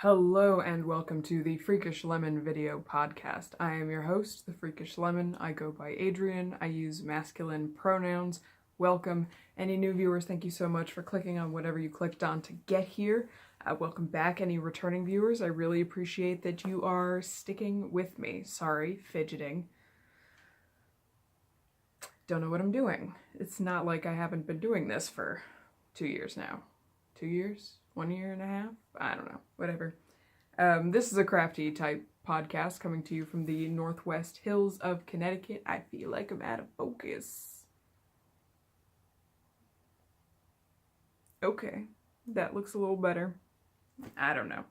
Hello and welcome to the Freakish Lemon video podcast. I am your host, the Freakish Lemon. I go by Adrian. I use masculine pronouns. Welcome. Any new viewers, thank you so much for clicking on whatever you clicked on to get here. Welcome back, any returning viewers. I really appreciate that you are sticking with me. Sorry, fidgeting. Don't know what I'm doing. It's not like I haven't been doing this for 2 years now. 2 years? 1 year and a half? I don't know. Whatever. This is a crafty type podcast coming to you from the Northwest Hills of Connecticut. I feel like I'm out of focus. Okay, that looks a little better. I don't know.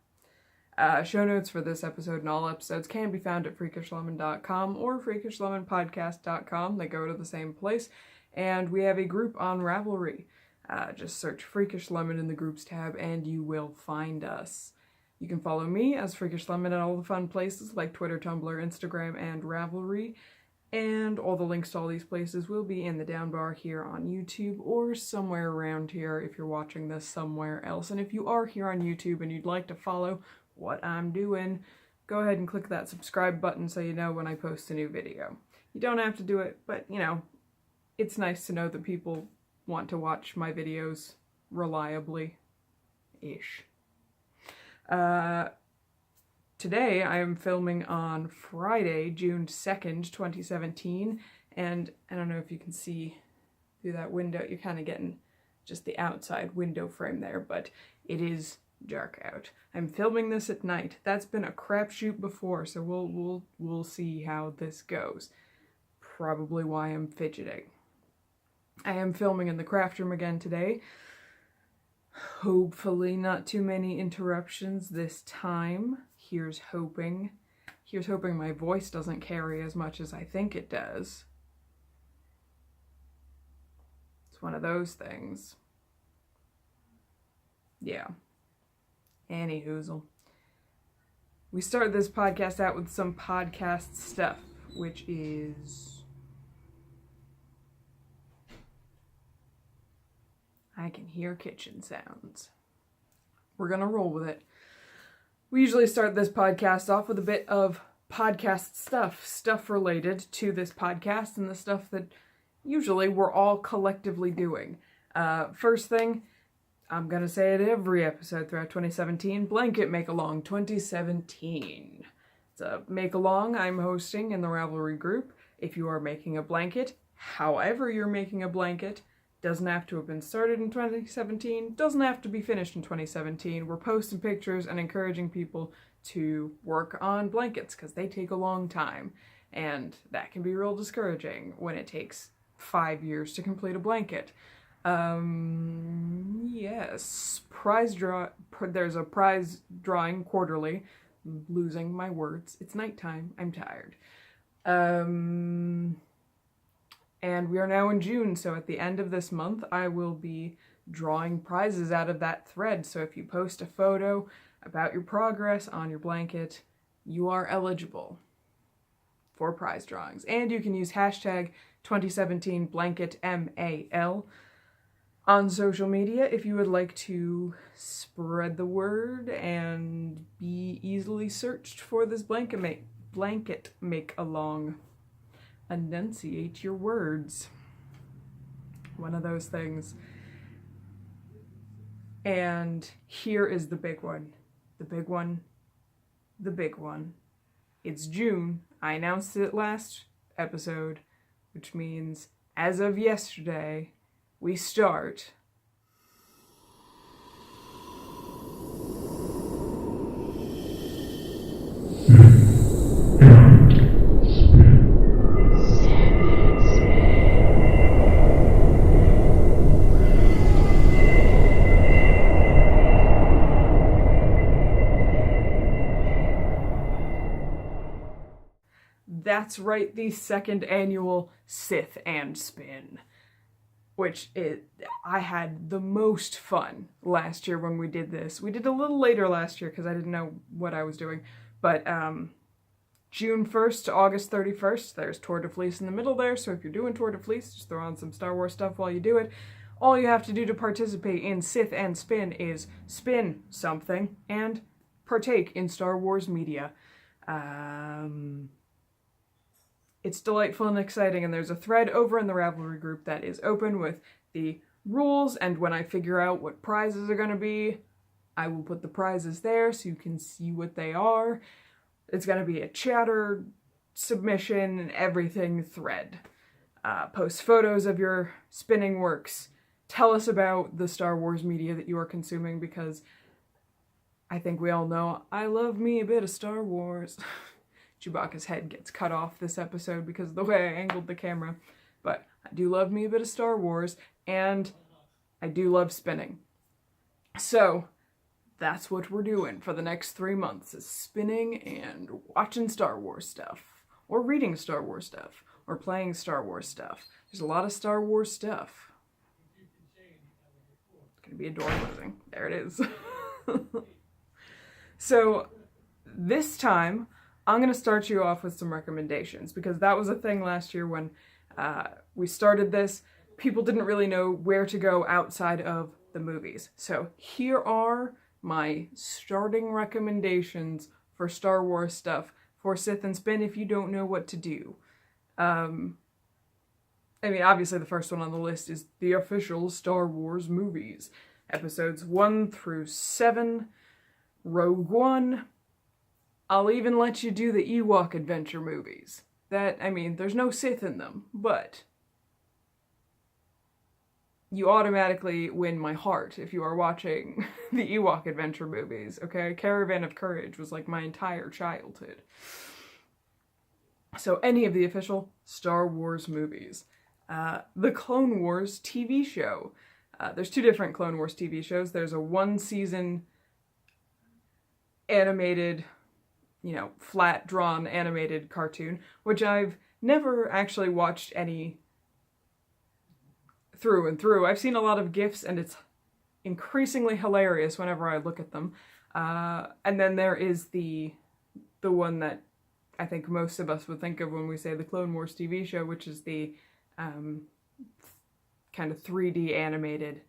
Show notes for this episode and all episodes can be found at freakishlemon.com or freakishlemonpodcast.com. They go to the same place. And we have a group on Ravelry. Just search Freakish Lemon in the groups tab and you will find us. You can follow me as Freakish Lemon at all the fun places like Twitter, Tumblr, Instagram, and Ravelry. And all the links to all these places will be in the down bar here on YouTube or somewhere around here if you're watching this somewhere else. And if you are here on YouTube and you'd like to follow what I'm doing, go ahead and click that subscribe button so you know when I post a new video. You don't have to do it, but you know, it's nice to know that people want to watch my videos reliably-ish. Today I am filming on Friday, June 2nd, 2017, and I don't know if you can see through that window, you're kind of getting just the outside window frame there, but it is dark out. I'm filming this at night. That's been a crapshoot before, so we'll see how this goes. Probably why I'm fidgeting. I am filming in the craft room again today. Hopefully not too many interruptions this time. Here's hoping. Here's hoping my voice doesn't carry as much as I think it does. It's one of those things. Yeah. Anyhoozle. We started this podcast out with some podcast stuff, which is... I can hear kitchen sounds. We're gonna roll with it. We usually start this podcast off with a bit of podcast stuff related to this podcast and the stuff that usually we're all collectively doing. First thing, I'm gonna say it every episode throughout 2017, Blanket Make-Along 2017. It's a make-along I'm hosting in the Ravelry group. If you are making a blanket, however you're making a blanket, doesn't have to have been started in 2017, doesn't have to be finished in 2017. We're posting pictures and encouraging people to work on blankets because they take a long time. And that can be real discouraging when it takes 5 years to complete a blanket. Yes, there's a prize drawing quarterly. I'm losing my words. It's nighttime. I'm tired. And we are now in June, so at the end of this month, I will be drawing prizes out of that thread. So if you post a photo about your progress on your blanket, you are eligible for prize drawings. And you can use hashtag 2017BlanketMAL on social media if you would like to spread the word and be easily searched for this blanket make-along. Enunciate your words. One of those things. And here is the big one. The big one. The big one. It's June. I announced it last episode, which means as of yesterday, we start That's right, the second annual Sith and Spin, which I had the most fun last year when we did this. We did a little later last year because I didn't know what I was doing, but June 1st to August 31st, there's Tour de Fleece in the middle there, so if you're doing Tour de Fleece, just throw on some Star Wars stuff while you do it. All you have to do to participate in Sith and Spin is spin something and partake in Star Wars media. It's delightful and exciting, and there's a thread over in the Ravelry group that is open with the rules, and when I figure out what prizes are going to be, I will put the prizes there so you can see what they are. It's going to be a chatter, submission, and everything thread. Post photos of your spinning works. Tell us about the Star Wars media that you are consuming, because I think we all know I love me a bit of Star Wars. Chewbacca's head gets cut off this episode because of the way I angled the camera. But I do love me a bit of Star Wars, and I do love spinning. So that's what we're doing for the next 3 months, is spinning and watching Star Wars stuff, or reading Star Wars stuff, or playing Star Wars stuff. There's a lot of Star Wars stuff. It's gonna be a door closing. There it is. So this time, I'm going to start you off with some recommendations, because that was a thing last year when we started this. People didn't really know where to go outside of the movies. So here are my starting recommendations for Star Wars stuff for Sith and Spin if you don't know what to do. I mean, obviously the first one on the list is the official Star Wars movies. Episodes 1 through 7, Rogue One. I'll even let you do the Ewok adventure movies. That, I mean, there's no Sith in them, but you automatically win my heart if you are watching the Ewok adventure movies, okay? Caravan of Courage was like my entire childhood. So any of the official Star Wars movies. The Clone Wars TV show. There's 2 different Clone Wars TV shows. There's a 1-season animated, flat drawn animated cartoon, which I've never actually watched any through and through. I've seen a lot of GIFs, and it's increasingly hilarious whenever I look at them. And then there is the one that I think most of us would think of when we say the Clone Wars TV show, which is the kind of 3D animated.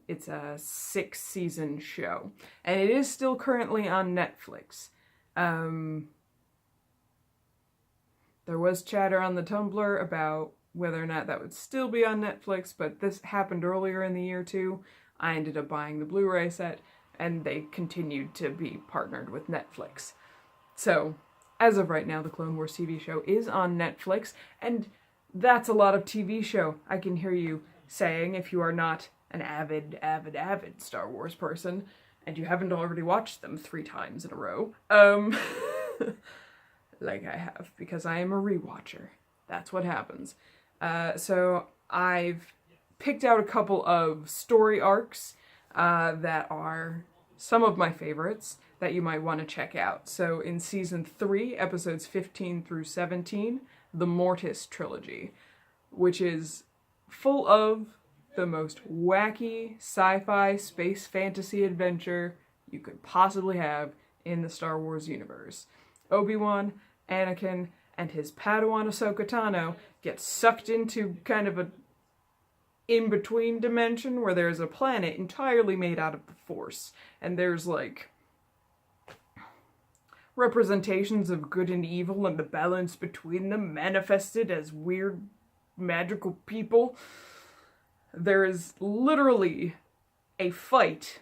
It's a 6-season show, and it is still currently on Netflix. There was chatter on the Tumblr about whether or not that would still be on Netflix, but this happened earlier in the year too. I ended up buying the Blu-ray set, and they continued to be partnered with Netflix. So, as of right now, the Clone Wars TV show is on Netflix, and that's a lot of TV show, I can hear you saying, if you are not an avid Star Wars person, and you haven't already watched them 3 times in a row. Like I have, because I am a rewatcher. That's what happens. So I've picked out a couple of story arcs that are some of my favorites that you might want to check out. So in Season 3, episodes 15 through 17, the Mortis trilogy, which is full of the most wacky sci-fi space fantasy adventure you could possibly have in the Star Wars universe. Obi-Wan, Anakin, and his Padawan Ahsoka Tano get sucked into kind of a in-between dimension where there's a planet entirely made out of the Force, and there's like representations of good and evil and the balance between them manifested as weird magical people. There is literally a fight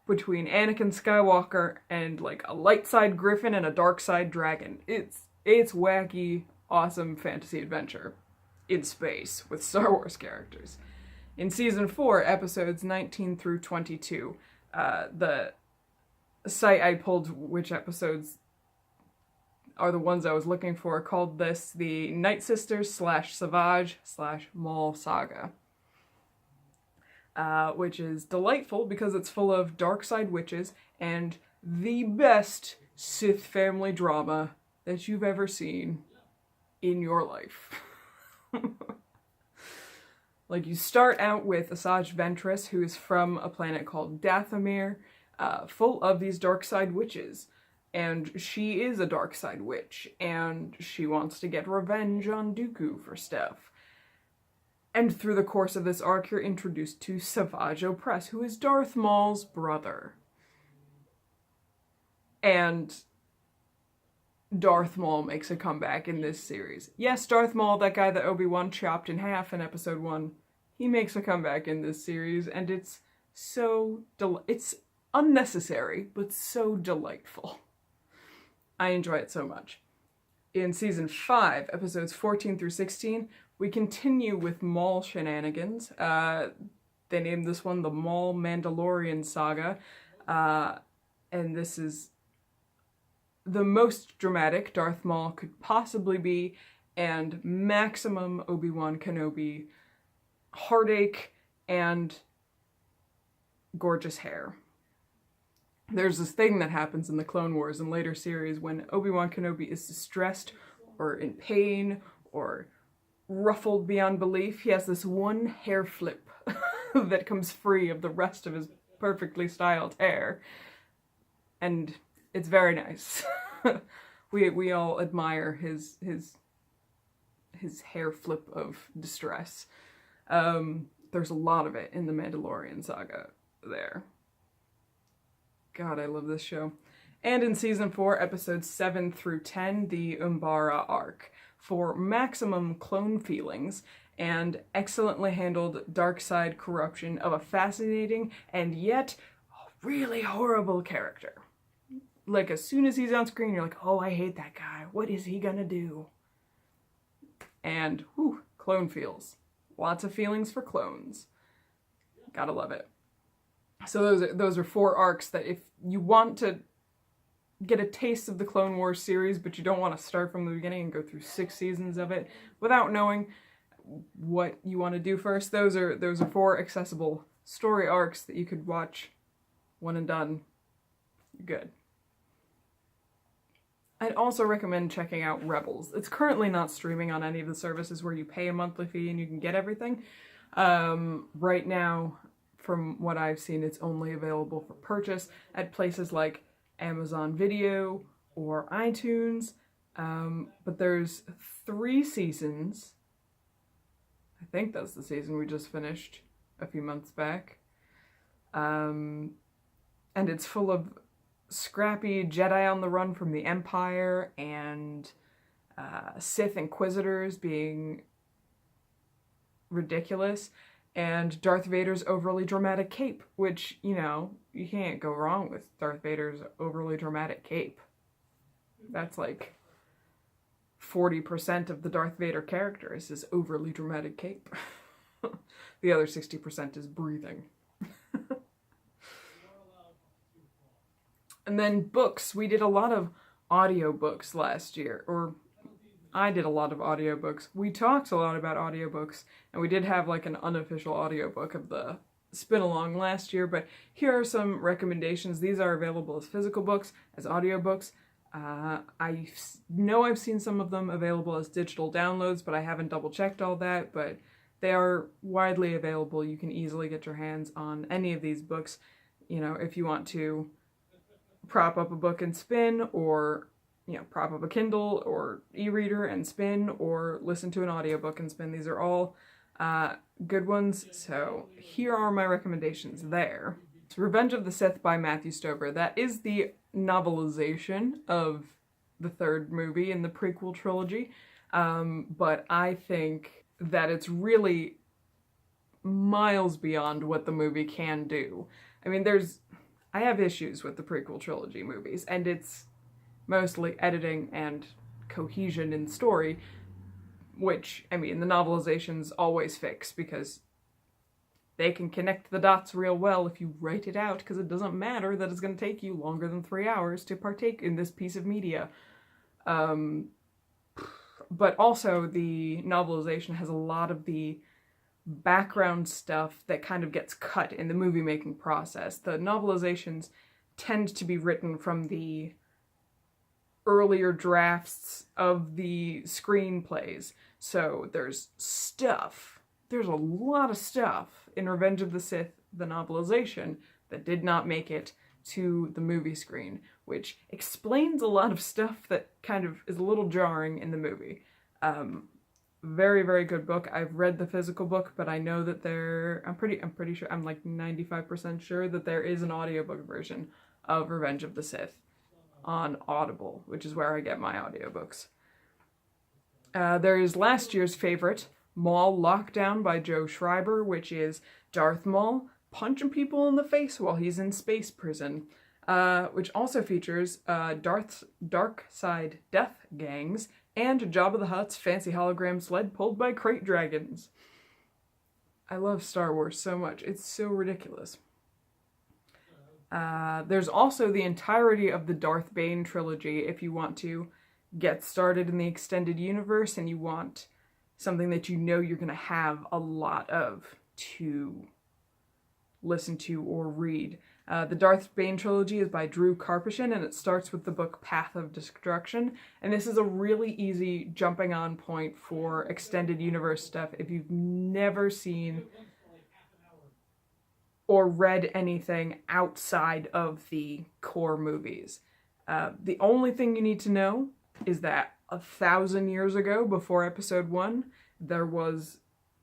between Anakin Skywalker and like a light side griffin and a dark side dragon. It's wacky, awesome fantasy adventure in space with Star Wars characters. In Season 4, episodes 19 through 22, the site I pulled which episodes are the ones I was looking for called this the Night Sisters / Savage / Maul Saga. Which is delightful because it's full of dark side witches and the best Sith family drama that you've ever seen in your life. Like, you start out with Asajj Ventress, who is from a planet called Dathomir, full of these dark side witches. And she is a dark side witch, and she wants to get revenge on Dooku for stuff. And through the course of this arc, you're introduced to Savage Opress, who is Darth Maul's brother. And Darth Maul makes a comeback in this series. Yes, Darth Maul, that guy that Obi-Wan chopped in half in episode 1, he makes a comeback in this series, and it's so it's unnecessary, but so delightful. I enjoy it so much. In season 5, episodes 14 through 16, we continue with Maul shenanigans. They named this one the Maul Mandalorian Saga, and this is the most dramatic Darth Maul could possibly be, and maximum Obi-Wan Kenobi heartache and gorgeous hair. There's this thing that happens in the Clone Wars and later series when Obi-Wan Kenobi is distressed or in pain or ruffled beyond belief. He has this one hair flip that comes free of the rest of his perfectly styled hair. And it's very nice. We all admire his hair flip of distress. There's a lot of it in the Mandalorian saga there. God, I love this show. And in season 4, episodes 7 through 10, the Umbara arc, for maximum clone feelings and excellently handled dark side corruption of a fascinating and yet really horrible character. Like, as soon as he's on screen, you're like, oh, I hate that guy. What is he gonna do? And, whew, clone feels. Lots of feelings for clones. Gotta love it. So those are 4 arcs that if you want to get a taste of the Clone Wars series, but you don't want to start from the beginning and go through 6 seasons of it without knowing what you want to do first, those are 4 accessible story arcs that you could watch one and done. Good. I'd also recommend checking out Rebels. It's currently not streaming on any of the services where you pay a monthly fee and you can get everything. Right now, from what I've seen, it's only available for purchase at places like Amazon Video or iTunes. But there's 3 seasons. I think that's the season we just finished a few months back. And it's full of scrappy Jedi on the run from the Empire and Sith Inquisitors being ridiculous, and Darth Vader's overly dramatic cape, which, you know, you can't go wrong with Darth Vader's overly dramatic cape. That's like 40% of the Darth Vader character is his overly dramatic cape. The other 60% is breathing. And then books. We did a lot of audiobooks last year, or I did a lot of audiobooks. We talked a lot about audiobooks, and we did have like an unofficial audiobook of the spin-along last year, but here are some recommendations. These are available as physical books, as audiobooks. I know I've seen some of them available as digital downloads, but I haven't double-checked all that, but they are widely available. You can easily get your hands on any of these books, you know, if you want to prop up a book and spin, or, you know, prop up a Kindle or e-reader and spin, or listen to an audiobook and spin. These are all good ones, so here are my recommendations there. It's Revenge of the Sith by Matthew Stover. That is the novelization of the 3rd movie in the prequel trilogy, but I think that it's really miles beyond what the movie can do. I mean, I have issues with the prequel trilogy movies, and it's mostly editing and cohesion in story, which, I mean, the novelizations always fix, because they can connect the dots real well if you write it out, because it doesn't matter that it's going to take you longer than 3 hours to partake in this piece of media. But also, the novelization has a lot of the background stuff that kind of gets cut in the movie-making process. The novelizations tend to be written from the earlier drafts of the screenplays. So there's a lot of stuff in Revenge of the Sith, the novelization, that did not make it to the movie screen, which explains a lot of stuff that kind of is a little jarring in the movie. Very, very good book. I've read the physical book, but I know that I'm pretty sure, I'm like 95% sure that there is an audiobook version of Revenge of the Sith. on Audible, which is where I get my audiobooks. There's last year's favorite, Maul Lockdown by Joe Schreiber, which is Darth Maul punching people in the face while he's in space prison, which also features Darth's dark side death gangs and Jabba the Hutt's fancy hologram sled pulled by crate dragons. I love Star Wars so much. It's so ridiculous. There's also the entirety of the Darth Bane trilogy if you want to get started in the extended universe and you want something that you know you're going to have a lot of to listen to or read. The Darth Bane trilogy is by Drew Karpyshyn, and it starts with the book Path of Destruction, and this is a really easy jumping on point for extended universe stuff if you've never seen or read anything outside of the core movies. The only thing you need to know is that 1,000 years ago, before Episode 1, there was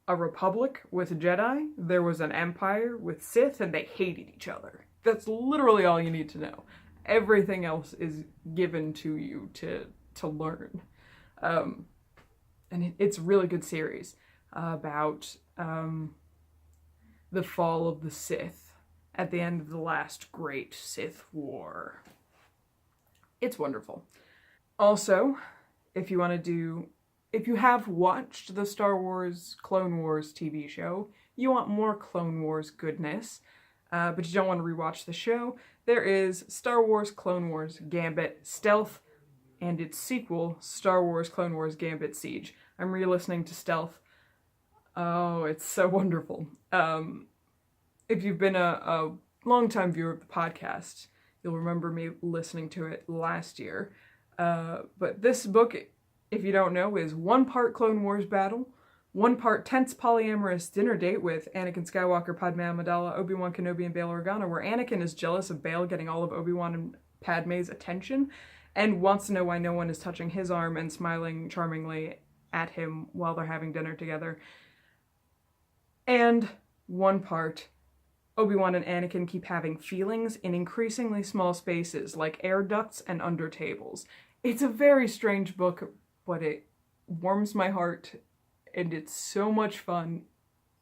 a Republic with Jedi, there was an Empire with Sith, and they hated each other. That's literally all you need to know. Everything else is given to you to learn. And it's a really good series about the fall of the Sith at the end of the last great Sith War. It's wonderful. Also, if you have watched the Star Wars Clone Wars TV show, you want more Clone Wars goodness, but you don't want to rewatch the show, there is Star Wars Clone Wars Gambit Stealth and its sequel, Star Wars Clone Wars Gambit Siege. I'm re-listening to Stealth. Oh, it's so wonderful. If you've been a longtime viewer of the podcast, you'll remember me listening to it last year. But this book, if you don't know, is 1 part Clone Wars battle, 1 part tense polyamorous dinner date with Anakin Skywalker, Padme Amidala, Obi-Wan Kenobi, and Bail Organa, where Anakin is jealous of Bail getting all of Obi-Wan and Padme's attention, and wants to know why no one is touching his arm and smiling charmingly at him while they're having dinner together. And 1 part, Obi-Wan and Anakin keep having feelings in increasingly small spaces, like air ducts and under tables. It's a very strange book, but it warms my heart, and it's so much fun,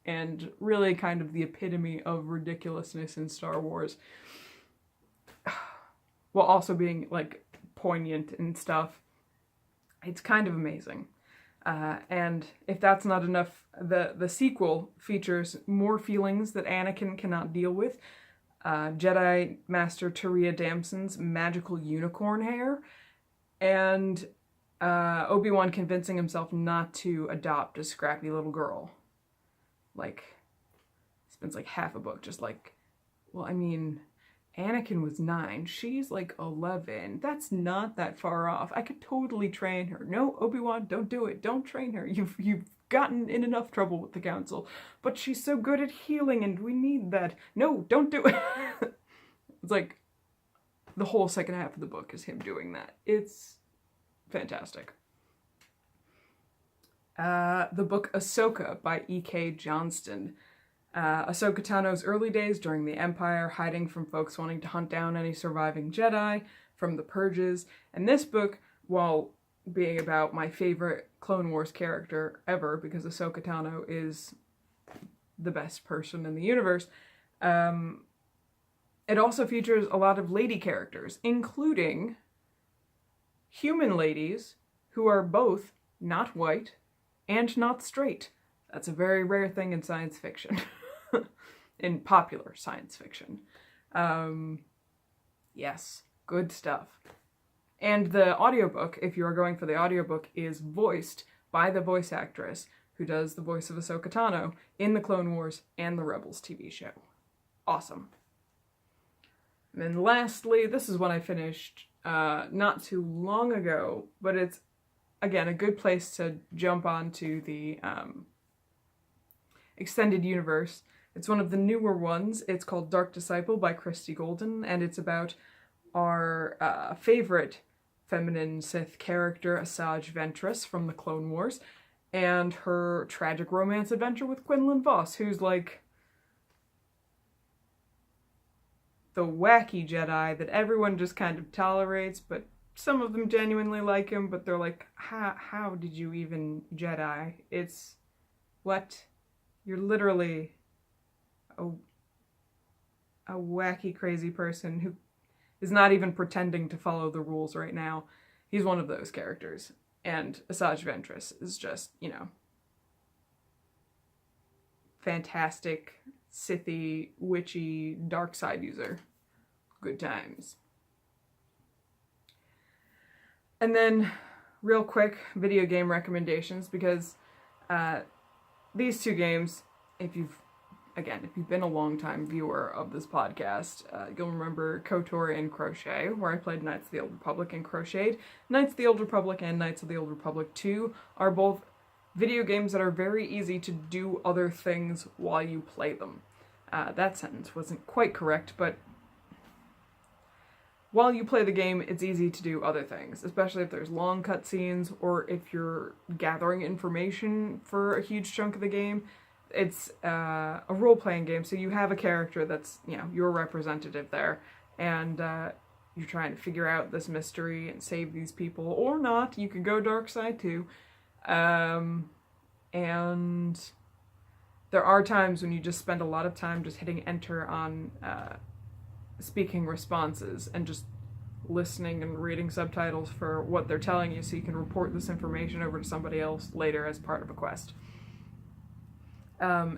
and really kind of the epitome of ridiculousness in Star Wars, while also being, like, poignant and stuff. It's kind of amazing. And if that's not enough, the sequel features more feelings that Anakin cannot deal with. Jedi Master Taria Damson's magical unicorn hair, and Obi-Wan convincing himself not to adopt a scrappy little girl. Like, spends like half a book just like, well, I mean, Anakin was 9, she's like 11. That's not that far off. I could totally train her. No, Obi-Wan, don't do it. Don't train her. You've gotten in enough trouble with the council. But she's so good at healing and we need that. No, don't do it. It's like the whole second half of the book is him doing that. It's fantastic. The book Ahsoka by E.K. Johnston. Ahsoka Tano's early days during the Empire, hiding from folks wanting to hunt down any surviving Jedi from the Purges. And this book, while being about my favorite Clone Wars character ever, because Ahsoka Tano is the best person in the universe, it also features a lot of lady characters, including human ladies who are both not white and not straight. That's a very rare thing in science fiction. In popular science fiction. Yes, good stuff. And the audiobook, if you are going for the audiobook, is voiced by the voice actress who does the voice of Ahsoka Tano in the Clone Wars and the Rebels TV show. Awesome. And then lastly, this is one I finished not too long ago, but it's, again, a good place to jump onto the extended universe. It's one of the newer ones. It's called Dark Disciple by Christy Golden, and it's about our favorite feminine Sith character, Asajj Ventress from the Clone Wars, and her tragic romance adventure with Quinlan Vos, who's like the wacky Jedi that everyone just kind of tolerates, but some of them genuinely like him, but they're like, how did you even Jedi? It's, what? You're literally a wacky, crazy person who is not even pretending to follow the rules right now. He's one of those characters. And Asajj Ventress is just, you know, fantastic, Sithy, witchy, dark side user. Good times. And then, real quick, video game recommendations, because these two games, if you've been a long-time viewer of this podcast, you'll remember KOTOR and Crochet, where I played Knights of the Old Republic and crocheted. Knights of the Old Republic and Knights of the Old Republic 2 are both video games that are very easy to do other things while you play them. That sentence wasn't quite correct, but while you play the game, it's easy to do other things, especially if there's long cutscenes or if you're gathering information for a huge chunk of the game. It's a role-playing game, so you have a character that's, you know, your representative there, and you're trying to figure out this mystery and save these people, or not. You could go dark side too. And there are times when you just spend a lot of time just hitting enter on speaking responses and just listening and reading subtitles for what they're telling you so you can report this information over to somebody else later as part of a quest.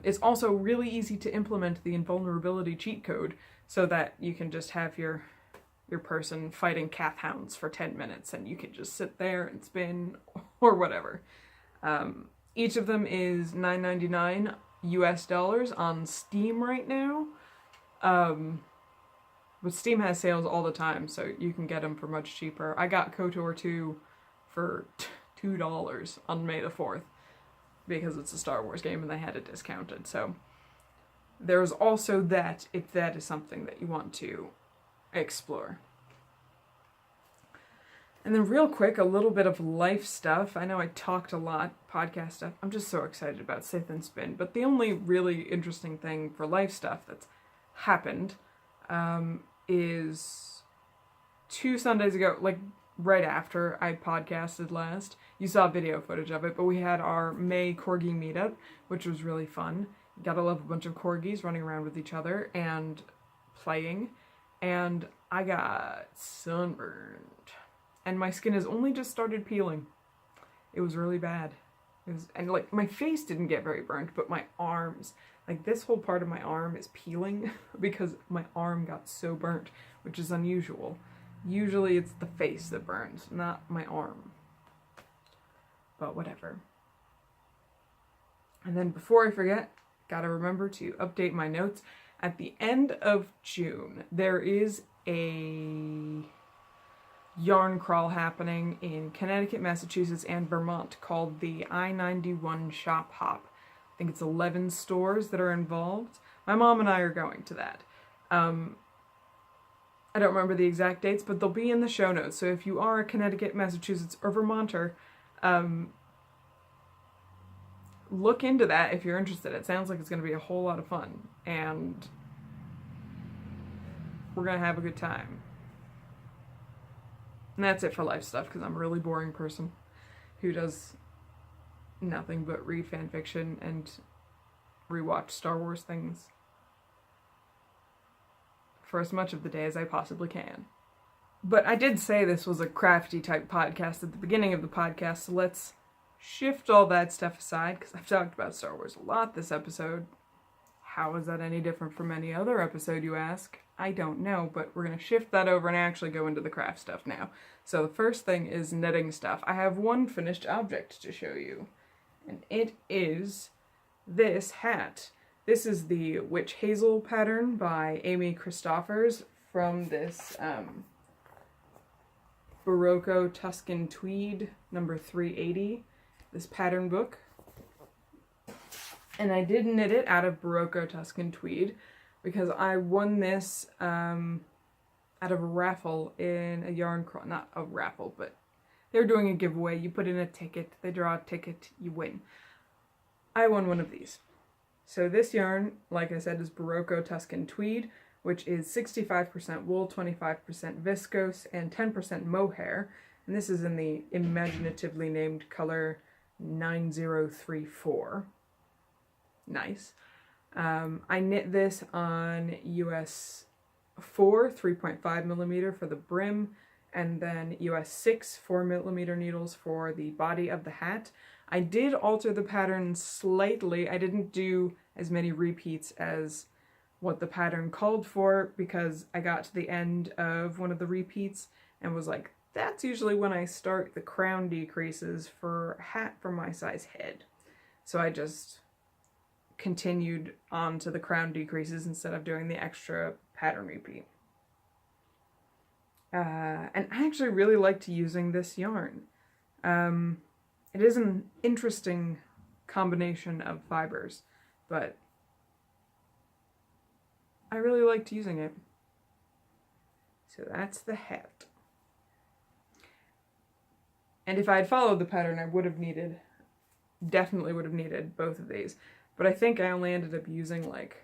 It's also really easy to implement the invulnerability cheat code so that you can just have your person fighting cath hounds for 10 minutes and you can just sit there and spin or whatever. Each of them is $9.99 US on Steam right now. But Steam has sales all the time, so you can get them for much cheaper. I got KOTOR 2 for $2 on May the 4th because it's a Star Wars game and they had it discounted. So there's also that, if that is something that you want to explore. And then real quick, a little bit of life stuff. I know I talked a lot, podcast stuff. I'm just so excited about Sith and Spin, but the only really interesting thing for life stuff that's happened is 2 Sundays ago, like right after I podcasted last. You saw video footage of it, but we had our May Corgi meetup, which was really fun. Gotta love a bunch of corgis running around with each other and playing, and I got sunburned. And my skin has only just started peeling. It was really bad. And like, my face didn't get very burnt, but my arms, like this whole part of my arm is peeling because my arm got so burnt, which is unusual. Usually it's the face that burns, not my arm. But whatever. And then before I forget, gotta remember to update my notes. At the end of June, there is a yarn crawl happening in Connecticut, Massachusetts, and Vermont called the I-91 Shop Hop. I think it's 11 stores that are involved. My mom and I are going to that. I don't remember the exact dates, but they'll be in the show notes. So if you are a Connecticut, Massachusetts, or Vermonter, look into that if you're interested. It sounds like it's going to be a whole lot of fun, and we're going to have a good time. And that's it for life stuff, because I'm a really boring person who does nothing but read fanfiction and rewatch Star Wars things for as much of the day as I possibly can. But I did say this was a crafty type podcast at the beginning of the podcast, so let's shift all that stuff aside, because I've talked about Star Wars a lot this episode. How is that any different from any other episode, you ask? I don't know, but we're going to shift that over and actually go into the craft stuff now. So the first thing is knitting stuff. I have one finished object to show you, and it is this hat. This is the Witch Hazel pattern by Amy Christoffers from this Barocco Tuscan Tweed number 380, this pattern book. And I did knit it out of Barocco Tuscan Tweed because I won this out of a raffle in a yarn crawl. Not a raffle, but they were doing a giveaway. You put in a ticket, they draw a ticket, you win. I won one of these. So this yarn, like I said, is Barocco Tuscan Tweed. which is 65% wool, 25% viscose, and 10% mohair. And this is in the imaginatively named color 9034. Nice. I knit this on US 4 3.5 millimeter for the brim, and then US 6 4 millimeter needles for the body of the hat. I did alter the pattern slightly. I didn't do as many repeats as what the pattern called for because I got to the end of one of the repeats and was like, that's usually when I start the crown decreases for a hat for my size head. So I just continued on to the crown decreases instead of doing the extra pattern repeat. And I actually really liked using this yarn. It is an interesting combination of fibers, but I really liked using it. So that's the hat. And if I had followed the pattern, I definitely would have needed both of these. But I think I only ended up using like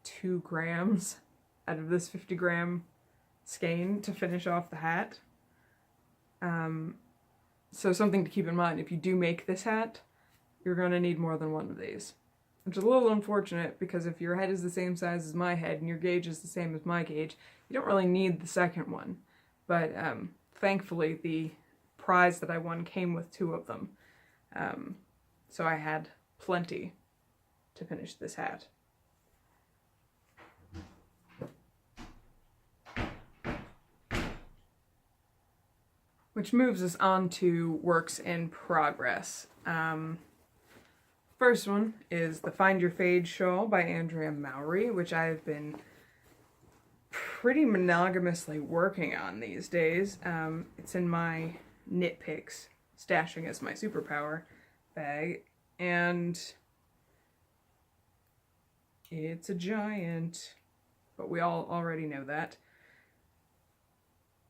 2 grams out of this 50 gram skein to finish off the hat. So something to keep in mind, if you do make this hat, you're going to need more than one of these. Which is a little unfortunate because if your head is the same size as my head and your gauge is the same as my gauge, you don't really need the second one. But thankfully the prize that I won came with 2 of them. So I had plenty to finish this hat. Which moves us on to works in progress. First one is the Find Your Fade shawl by Andrea Mowry, which I've been pretty monogamously working on these days. It's in my knit picks, stashing as my superpower bag, and it's a giant, but we all already know that.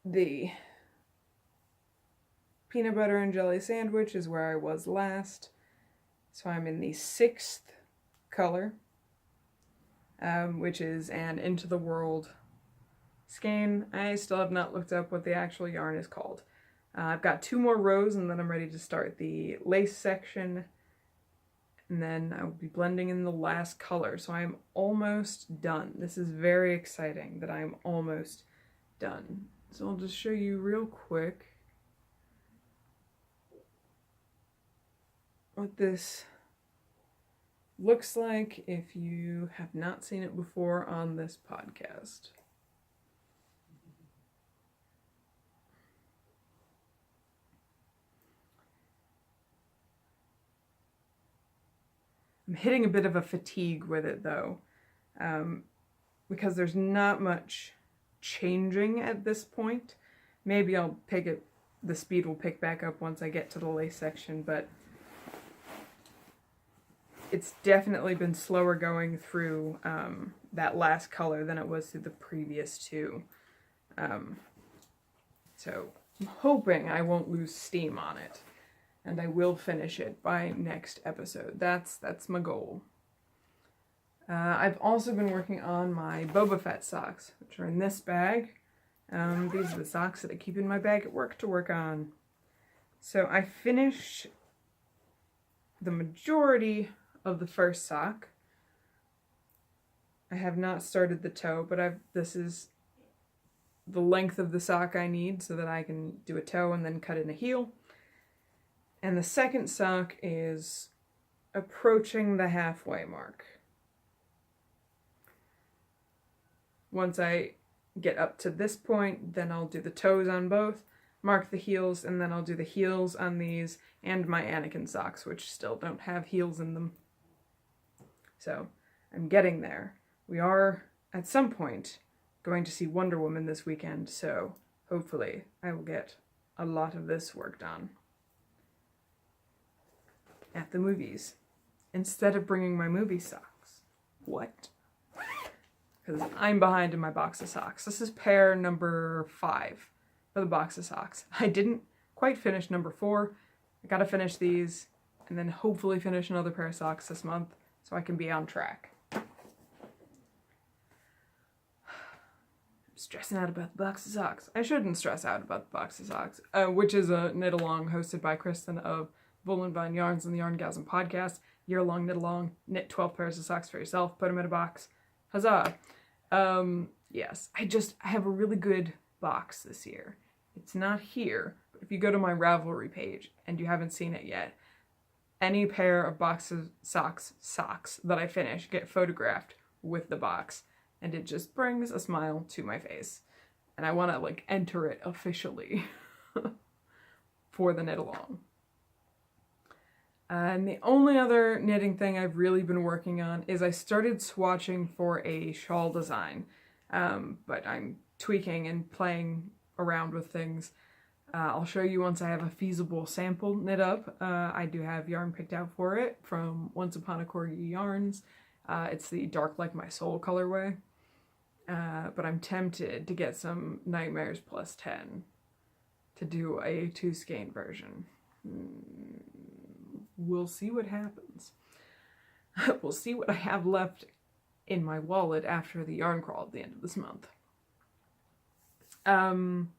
The peanut butter and jelly sandwich is where I was last. So I'm in the 6th color, which is an Into the World skein. I still have not looked up what the actual yarn is called. I've got 2 more rows and then I'm ready to start the lace section. And then I will be blending in the last color. So I'm almost done. This is very exciting that I'm almost done. So I'll just show you real quick what this looks like if you have not seen it before on this podcast. I'm hitting a bit of a fatigue with it though, because there's not much changing at this point. Maybe I'll pick it, the speed will pick back up once I get to the lace section, but it's definitely been slower going through that last color than it was through the previous 2. So I'm hoping I won't lose steam on it, and I will finish it by next episode. That's my goal. I've also been working on my Boba Fett socks, which are in this bag. These are the socks that I keep in my bag at work to work on. So I finished the majority of the first sock. I have not started the toe, but this is the length of the sock I need so that I can do a toe and then cut in a heel. And the second sock is approaching the halfway mark. Once I get up to this point, then I'll do the toes on both, mark the heels, and then I'll do the heels on these and my Anakin socks, which still don't have heels in them. So I'm getting there. We are, at some point, going to see Wonder Woman this weekend, so hopefully I will get a lot of this worked on at the movies instead of bringing my movie socks. What? Because I'm behind in my box of socks. This is pair number 5 for the box of socks. I didn't quite finish number 4. I gotta finish these and then hopefully finish another pair of socks this month so I can be on track. stressing out about the box of socks. I shouldn't stress out about the box of socks, which is a knit-along hosted by Kristen of Wool and Vine Yarns and the Yarngasm podcast. Year-long knit-along, knit 12 pairs of socks for yourself, put them in a box. Huzzah! Yes, I have a really good box this year. It's not here, but if you go to my Ravelry page and you haven't seen it yet, any pair of boxes socks that I finish get photographed with the box, and it just brings a smile to my face. And I want to like enter it officially for the knit along. And the only other knitting thing I've really been working on is I started swatching for a shawl design, but I'm tweaking and playing around with things. I'll show you once I have a feasible sample knit up. I do have yarn picked out for it from Once Upon a Corgi Yarns. It's the Dark Like My Soul colorway. But I'm tempted to get some Nightmares plus 10 to do a 2-skein version. We'll see what happens. We'll see what I have left in my wallet after the yarn crawl at the end of this month. And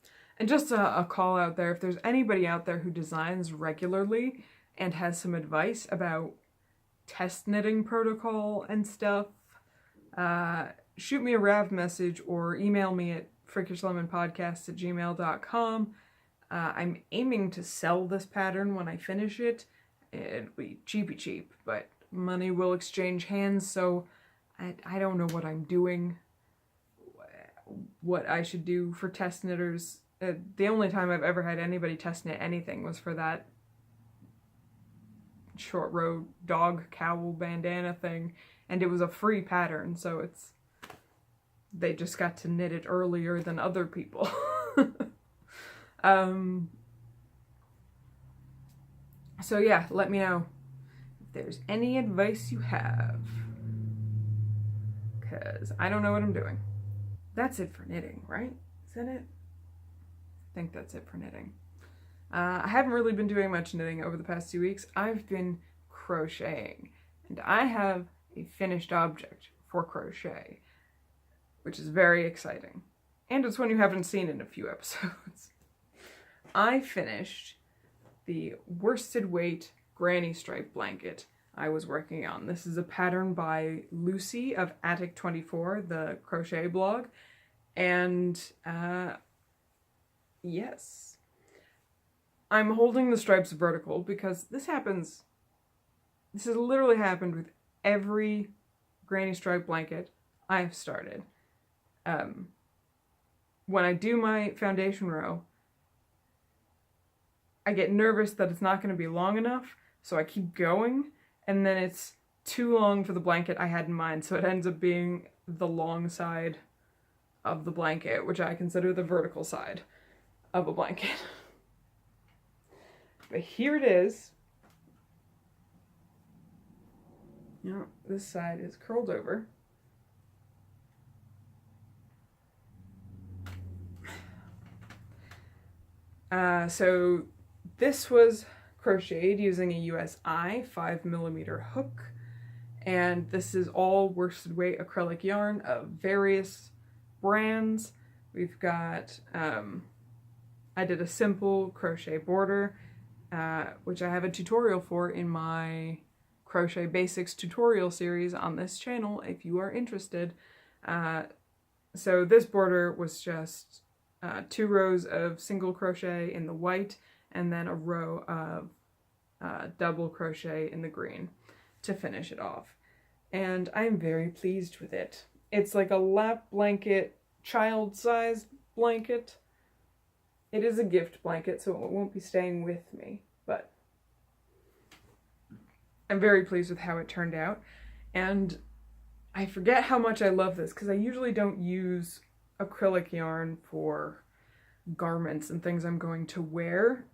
just a call out there, if there's anybody out there who designs regularly and has some advice about test knitting protocol and stuff, shoot me a Rav message or email me at freakishlemonpodcast@gmail.com. I'm aiming to sell this pattern when I finish it. It'll be cheap, but money will exchange hands, so I don't know what I'm doing, what I should do for test knitters. The only time I've ever had anybody test knit anything was for that short row dog cowl bandana thing, and it was a free pattern, so they just got to knit it earlier than other people. So yeah, let me know if there's any advice you have, because I don't know what I'm doing. That's it for knitting, right? Is that it? I think that's it for knitting. I haven't really been doing much knitting over the past 2 weeks. I've been crocheting, and I have a finished object for crochet, which is very exciting. And it's one you haven't seen in a few episodes. I finished the worsted weight granny stripe blanket I was working on. This is a pattern by Lucy of Attic24, the crochet blog. And yes, I'm holding the stripes vertical because this has literally happened with every granny stripe blanket I've started. When I do my foundation row, I get nervous that it's not going to be long enough, so I keep going, and then it's too long for the blanket I had in mind, so it ends up being the long side of the blanket, which I consider the vertical side of a blanket. But here it is. You know, this side is curled over. So this was crocheted using a USI 5mm hook, and this is all worsted weight acrylic yarn of various brands. We've got, I did a simple crochet border, which I have a tutorial for in my Crochet Basics tutorial series on this channel if you are interested. So this border was just 2 rows of single crochet in the white and then a row of double crochet in the green to finish it off. And I'm very pleased with it. It's like a lap blanket, child-sized blanket. It is a gift blanket, so it won't be staying with me, but I'm very pleased with how it turned out. And I forget how much I love this, because I usually don't use acrylic yarn for garments and things I'm going to wear,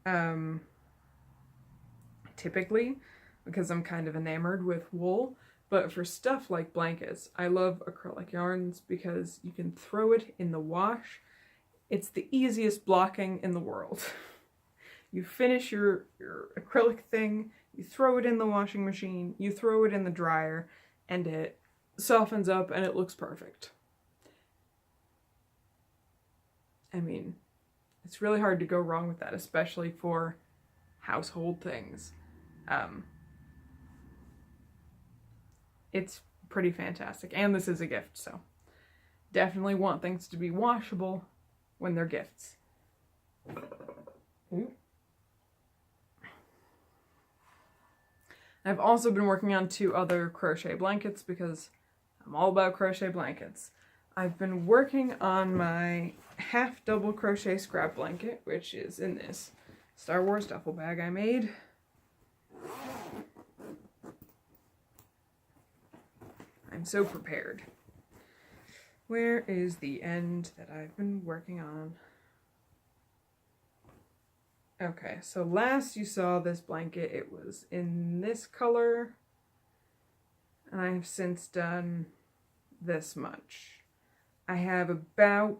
typically, because I'm kind of enamored with wool. But for stuff like blankets, I love acrylic yarns because you can throw it in the wash. It's the easiest blocking in the world. You finish your acrylic thing, you throw it in the washing machine, you throw it in the dryer, and it softens up and it looks perfect. I mean, it's really hard to go wrong with that, especially for household things. It's pretty fantastic. And this is a gift, so definitely want things to be washable when they're gifts. Ooh. I've also been working on 2 other crochet blankets because I'm all about crochet blankets. I've been working on my half double crochet scrap blanket, which is in this Star Wars duffel bag I made. I'm so prepared. Where is the end that I've been working on? Okay, so last you saw this blanket, it was in this color, and I have since done this much. I have about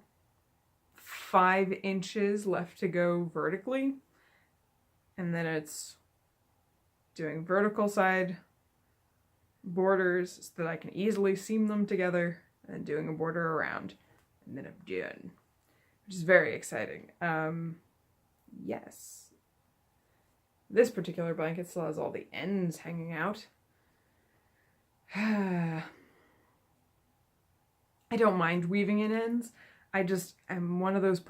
5 inches left to go vertically, and then it's doing vertical side borders so that I can easily seam them together, and doing a border around, and then I'm done, which is very exciting. Yes. This particular blanket still has all the ends hanging out. I don't mind weaving in ends. I just am one of those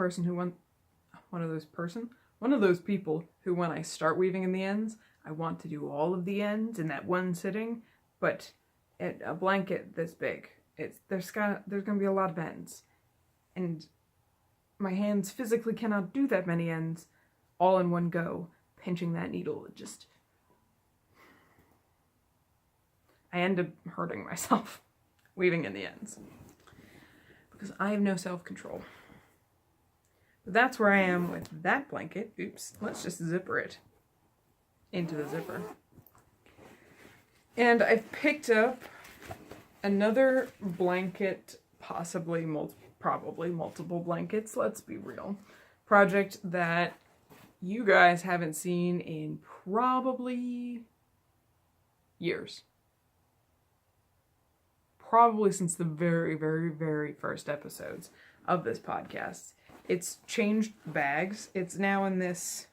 people who, when I start weaving in the ends, I want to do all of the ends in that one sitting, but at a blanket this big, there's gonna be a lot of ends, and my hands physically cannot do that many ends all in one go. Pinching that needle, I end up hurting myself weaving in the ends because I have no self-control. But that's where I am with that blanket. Oops, let's just zipper it into the zipper. And I've picked up another blanket, probably multiple blankets, let's be real, project that you guys haven't seen in probably years. Probably since the very, very, very first episodes of this podcast. It's changed bags. It's now in this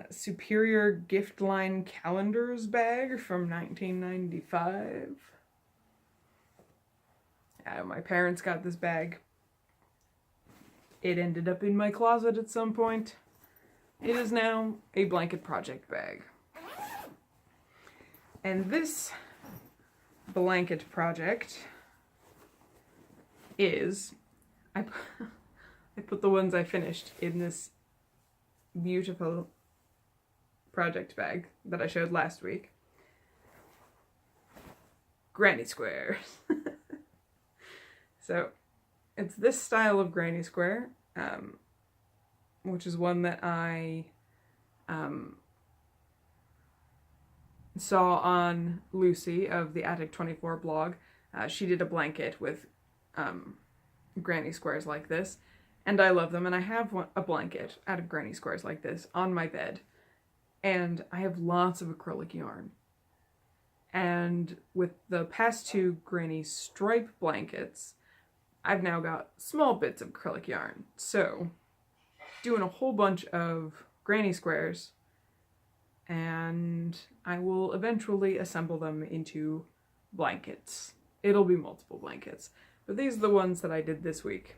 Superior Gift Line Calendars bag from 1995. My parents got this bag. It ended up in my closet at some point. It is now a blanket project bag. And this blanket project is, I put the ones I finished in this beautiful project bag that I showed last week. Granny squares. So it's this style of granny square, which is one that I saw on Lucy of the Attic 24 blog. She did a blanket with granny squares like this, and I love them, and I have a blanket out of granny squares like this on my bed, and I have lots of acrylic yarn. And with the past 2 granny stripe blankets, I've now got small bits of acrylic yarn. So, doing a whole bunch of granny squares, and I will eventually assemble them into blankets. It'll be multiple blankets. But these are the ones that I did this week.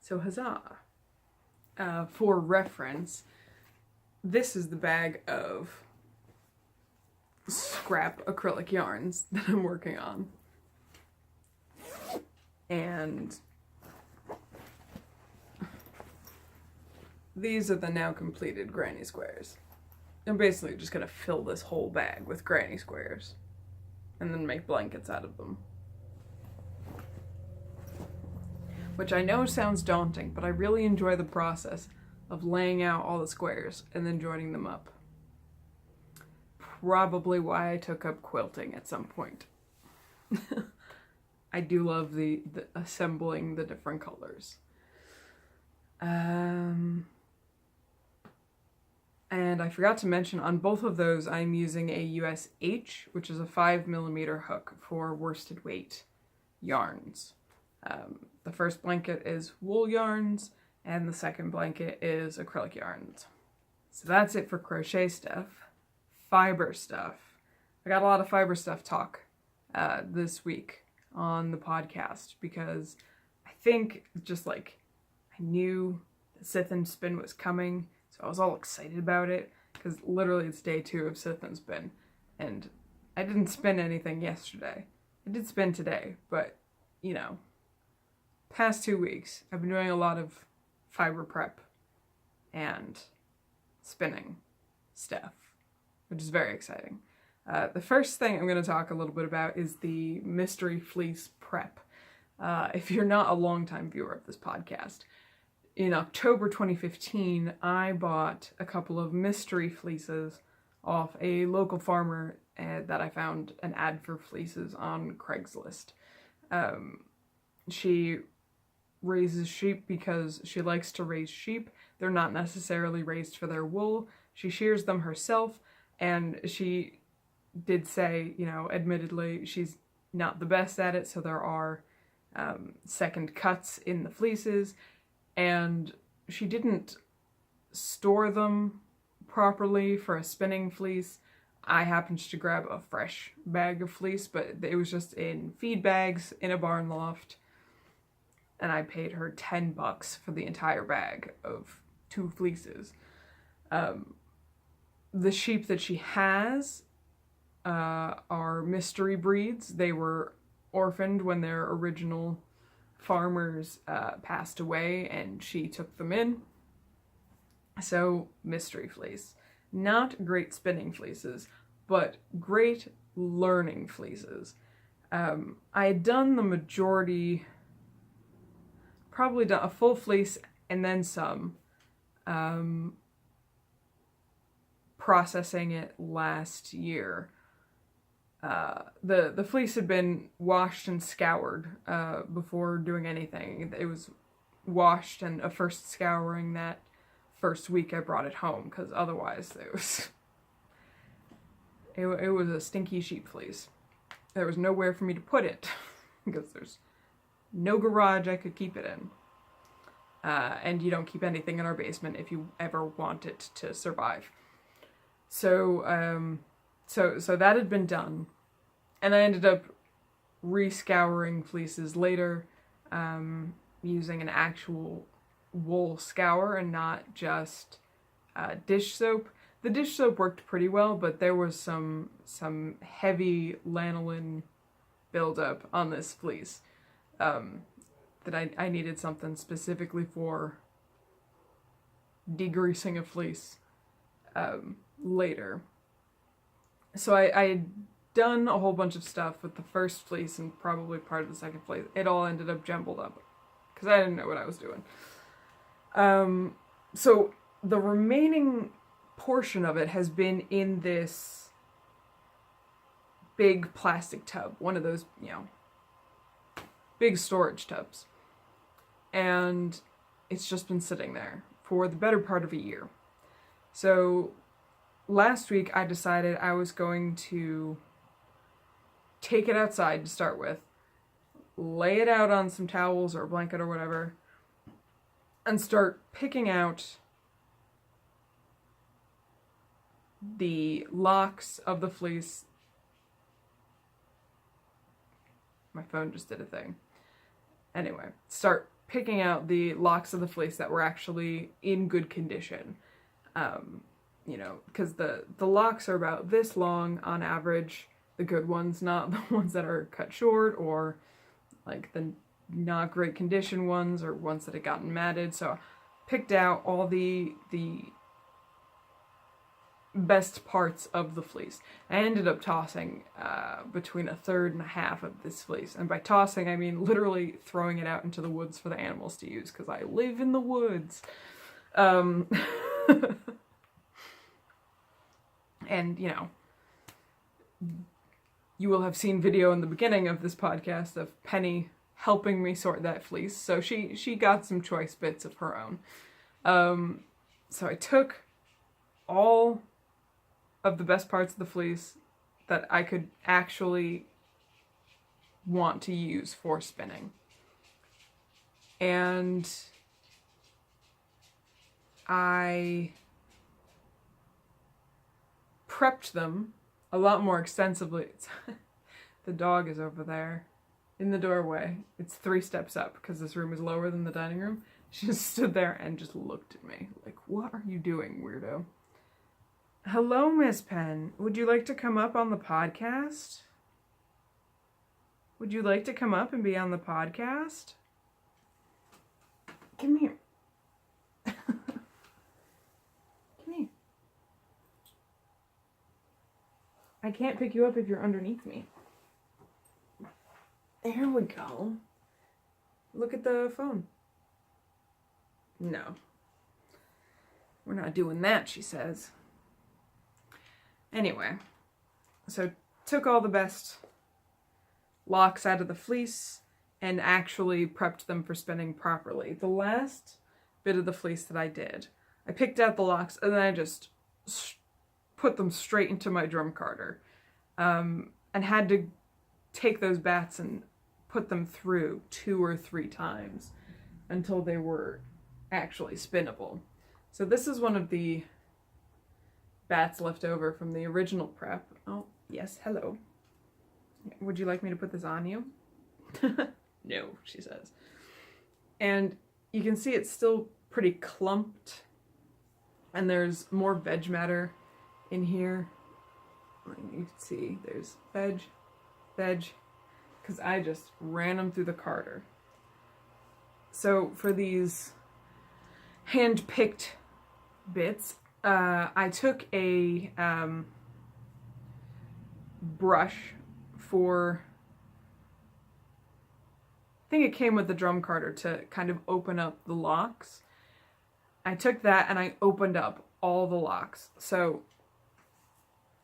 So huzzah! For reference, this is the bag of scrap acrylic yarns that I'm working on. And these are the now completed granny squares. I'm basically just gonna fill this whole bag with granny squares and then make blankets out of them. Which I know sounds daunting, but I really enjoy the process of laying out all the squares and then joining them up. Probably why I took up quilting at some point. I do love the assembling the different colors. And I forgot to mention, on both of those I'm using a USH, which is a 5mm hook for worsted weight yarns. The first blanket is wool yarns, and the second blanket is acrylic yarns. So that's it for crochet stuff. Fiber stuff. I got a lot of fiber stuff talk this week on the podcast because I think just like I knew the Sith and Spin was coming, so I was all excited about it because literally it's day 2 of Sith and Spin, and I didn't spin anything yesterday. I did spin today, but you know, past 2 weeks I've been doing a lot of fiber prep and spinning stuff, which is very exciting. The first thing I'm going to talk a little bit about is the mystery fleece prep. If you're not a longtime viewer of this podcast, in October 2015, I bought a couple of mystery fleeces off a local farmer that I found an ad for fleeces on Craigslist. She raises sheep because she likes to raise sheep. They're not necessarily raised for their wool. She shears them herself, and she did say, you know, admittedly, she's not the best at it, so there are second cuts in the fleeces, and she didn't store them properly for a spinning fleece. I happened to grab a fresh bag of fleece, but it was just in feed bags in a barn loft, and I paid her $10 for the entire bag of 2 fleeces. The sheep that she has are mystery breeds. They were orphaned when their original farmers passed away, and she took them in. So, mystery fleece. Not great spinning fleeces, but great learning fleeces. I had done the majority, probably done a full fleece and then some, processing it last year. The fleece had been washed and scoured before doing anything. It was washed and a first scouring that first week I brought it home, because otherwise it was a stinky sheep fleece. There was nowhere for me to put it because there's no garage I could keep it in. And you don't keep anything in our basement if you ever want it to survive. So that had been done, and I ended up re-scouring fleeces later, using an actual wool scour and not just dish soap. The dish soap worked pretty well, but there was some heavy lanolin buildup on this fleece that I needed something specifically for degreasing a fleece later. So I had done a whole bunch of stuff with the first fleece and probably part of the second fleece. It all ended up jumbled up because I didn't know what I was doing. So the remaining portion of it has been in this big plastic tub, one of those, you know, big storage tubs. And it's just been sitting there for the better part of a year. So last week I decided I was going to take it outside to start with, lay it out on some towels or a blanket or whatever, and start picking out the locks of the fleece. My phone just did a thing. Anyway, start picking out the locks of the fleece that were actually in good condition. You know, because the locks are about this long on average, the good ones, not the ones that are cut short or like the not great condition ones or ones that had gotten matted. So picked out all the best parts of the fleece. I ended up tossing between a third and a half of this fleece. And by tossing, I mean literally throwing it out into the woods for the animals to use, because I live in the woods. And, you know, you will have seen video in the beginning of this podcast of Penny helping me sort that fleece. So she got some choice bits of her own. So I took all of the best parts of the fleece that I could actually want to use for spinning. and I prepped them a lot more extensively. The dog is over there in the doorway. It's 3 steps up because this room is lower than the dining room. She just stood there and just looked at me like, what are you doing, weirdo? Hello, Miss Penn. Would you like to come up on the podcast? Would you like to come up and be on the podcast? Come here. Come here. I can't pick you up if you're underneath me. There we go. Look at the phone. No. We're not doing that, she says. Anyway, so took all the best locks out of the fleece and actually prepped them for spinning properly. The last bit of the fleece that I did, I picked out the locks and then I just put them straight into my drum carder, and had to take those bats and put them through 2 or 3 times until they were actually spinnable. So this is one of the bats left over from the original prep. Oh, yes, hello. Would you like me to put this on you? No, she says. And you can see it's still pretty clumped, and there's more veg matter in here. You can see there's veg, because I just ran them through the carder. So for these hand-picked bits, I took a brush for, I think it came with the drum carder to kind of open up the locks. I took that and I opened up all the locks. So,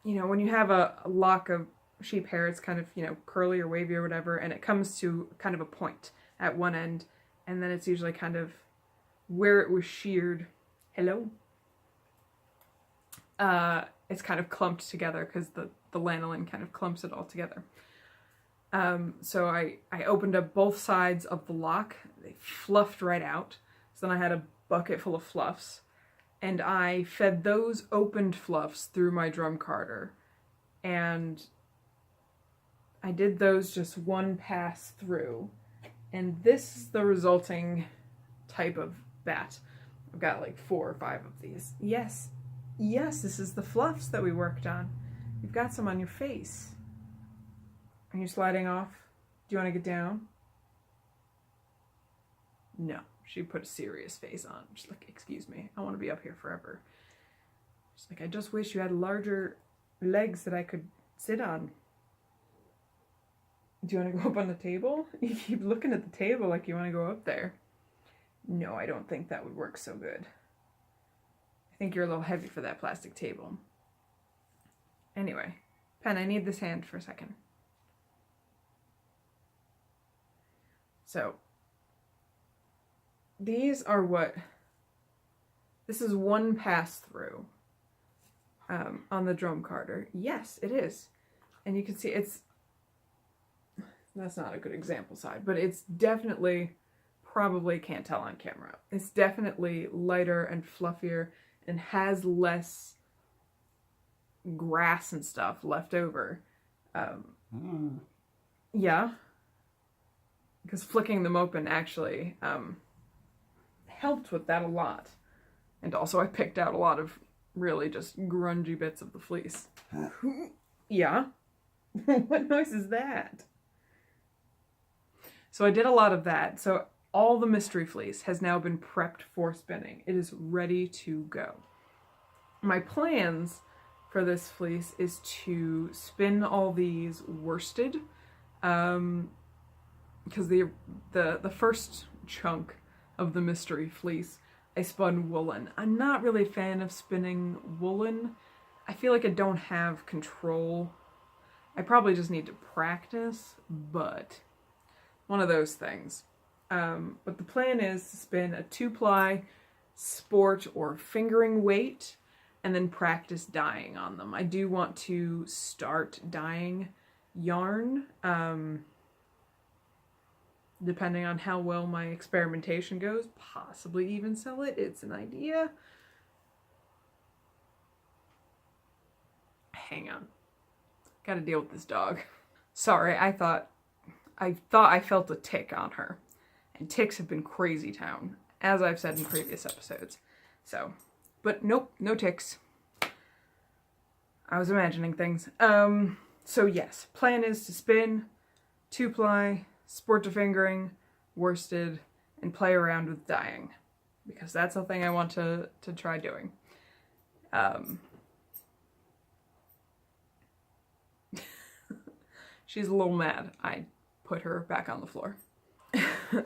you know, when you have a lock of sheep hair, it's kind of, you know, curly or wavy or whatever, and it comes to kind of a point at one end, and then it's usually kind of where it was sheared. Hello? It's kind of clumped together because the lanolin kind of clumps it all together. So I opened up both sides of the lock. They fluffed right out. So then I had a bucket full of fluffs, and I fed those opened fluffs through my drum carder, and I did those just one pass through, and this is the resulting type of bat. I've got like 4 or 5 of these. Yes, this is the fluffs that we worked on. You've got some on your face. Are you sliding off? Do you want to get down? No, she put a serious face on. She's like, excuse me, I want to be up here forever. She's like, I just wish you had larger legs that I could sit on. Do you want to go up on the table? You keep looking at the table like you want to go up there. No, I don't think that would work so good. I think you're a little heavy for that plastic table. Anyway, Pen, I need this hand for a second. So, these are this is one pass through on the drum carder. Yes, it is. And you can see that's not a good example side, but it's definitely, probably can't tell on camera, it's definitely lighter and fluffier and has less grass and stuff left over. Yeah. Because flicking them open actually helped with that a lot. And also I picked out a lot of really just grungy bits of the fleece. Yeah? What noise is that? So I did a lot of that. So all the mystery fleece has now been prepped for spinning. It is ready to go. My plans for this fleece is to spin all these worsted, because the first chunk of the mystery fleece I spun woolen. I'm not really a fan of spinning woolen. I feel like I don't have control. I probably just need to practice, but one of those things. But the plan is to spin a 2-ply sport or fingering weight and then practice dyeing on them. I do want to start dyeing yarn. depending on how well my experimentation goes, possibly even sell it. It's an idea. Hang on. Gotta deal with this dog. Sorry, I thought I felt a tick on her. And ticks have been crazy town, as I've said in previous episodes. So, but nope, no ticks. I was imagining things. So yes, plan is to spin, 2-ply, sport to fingering, worsted, and play around with dyeing. Because that's something I want to try doing. She's a little mad. I put her back on the floor.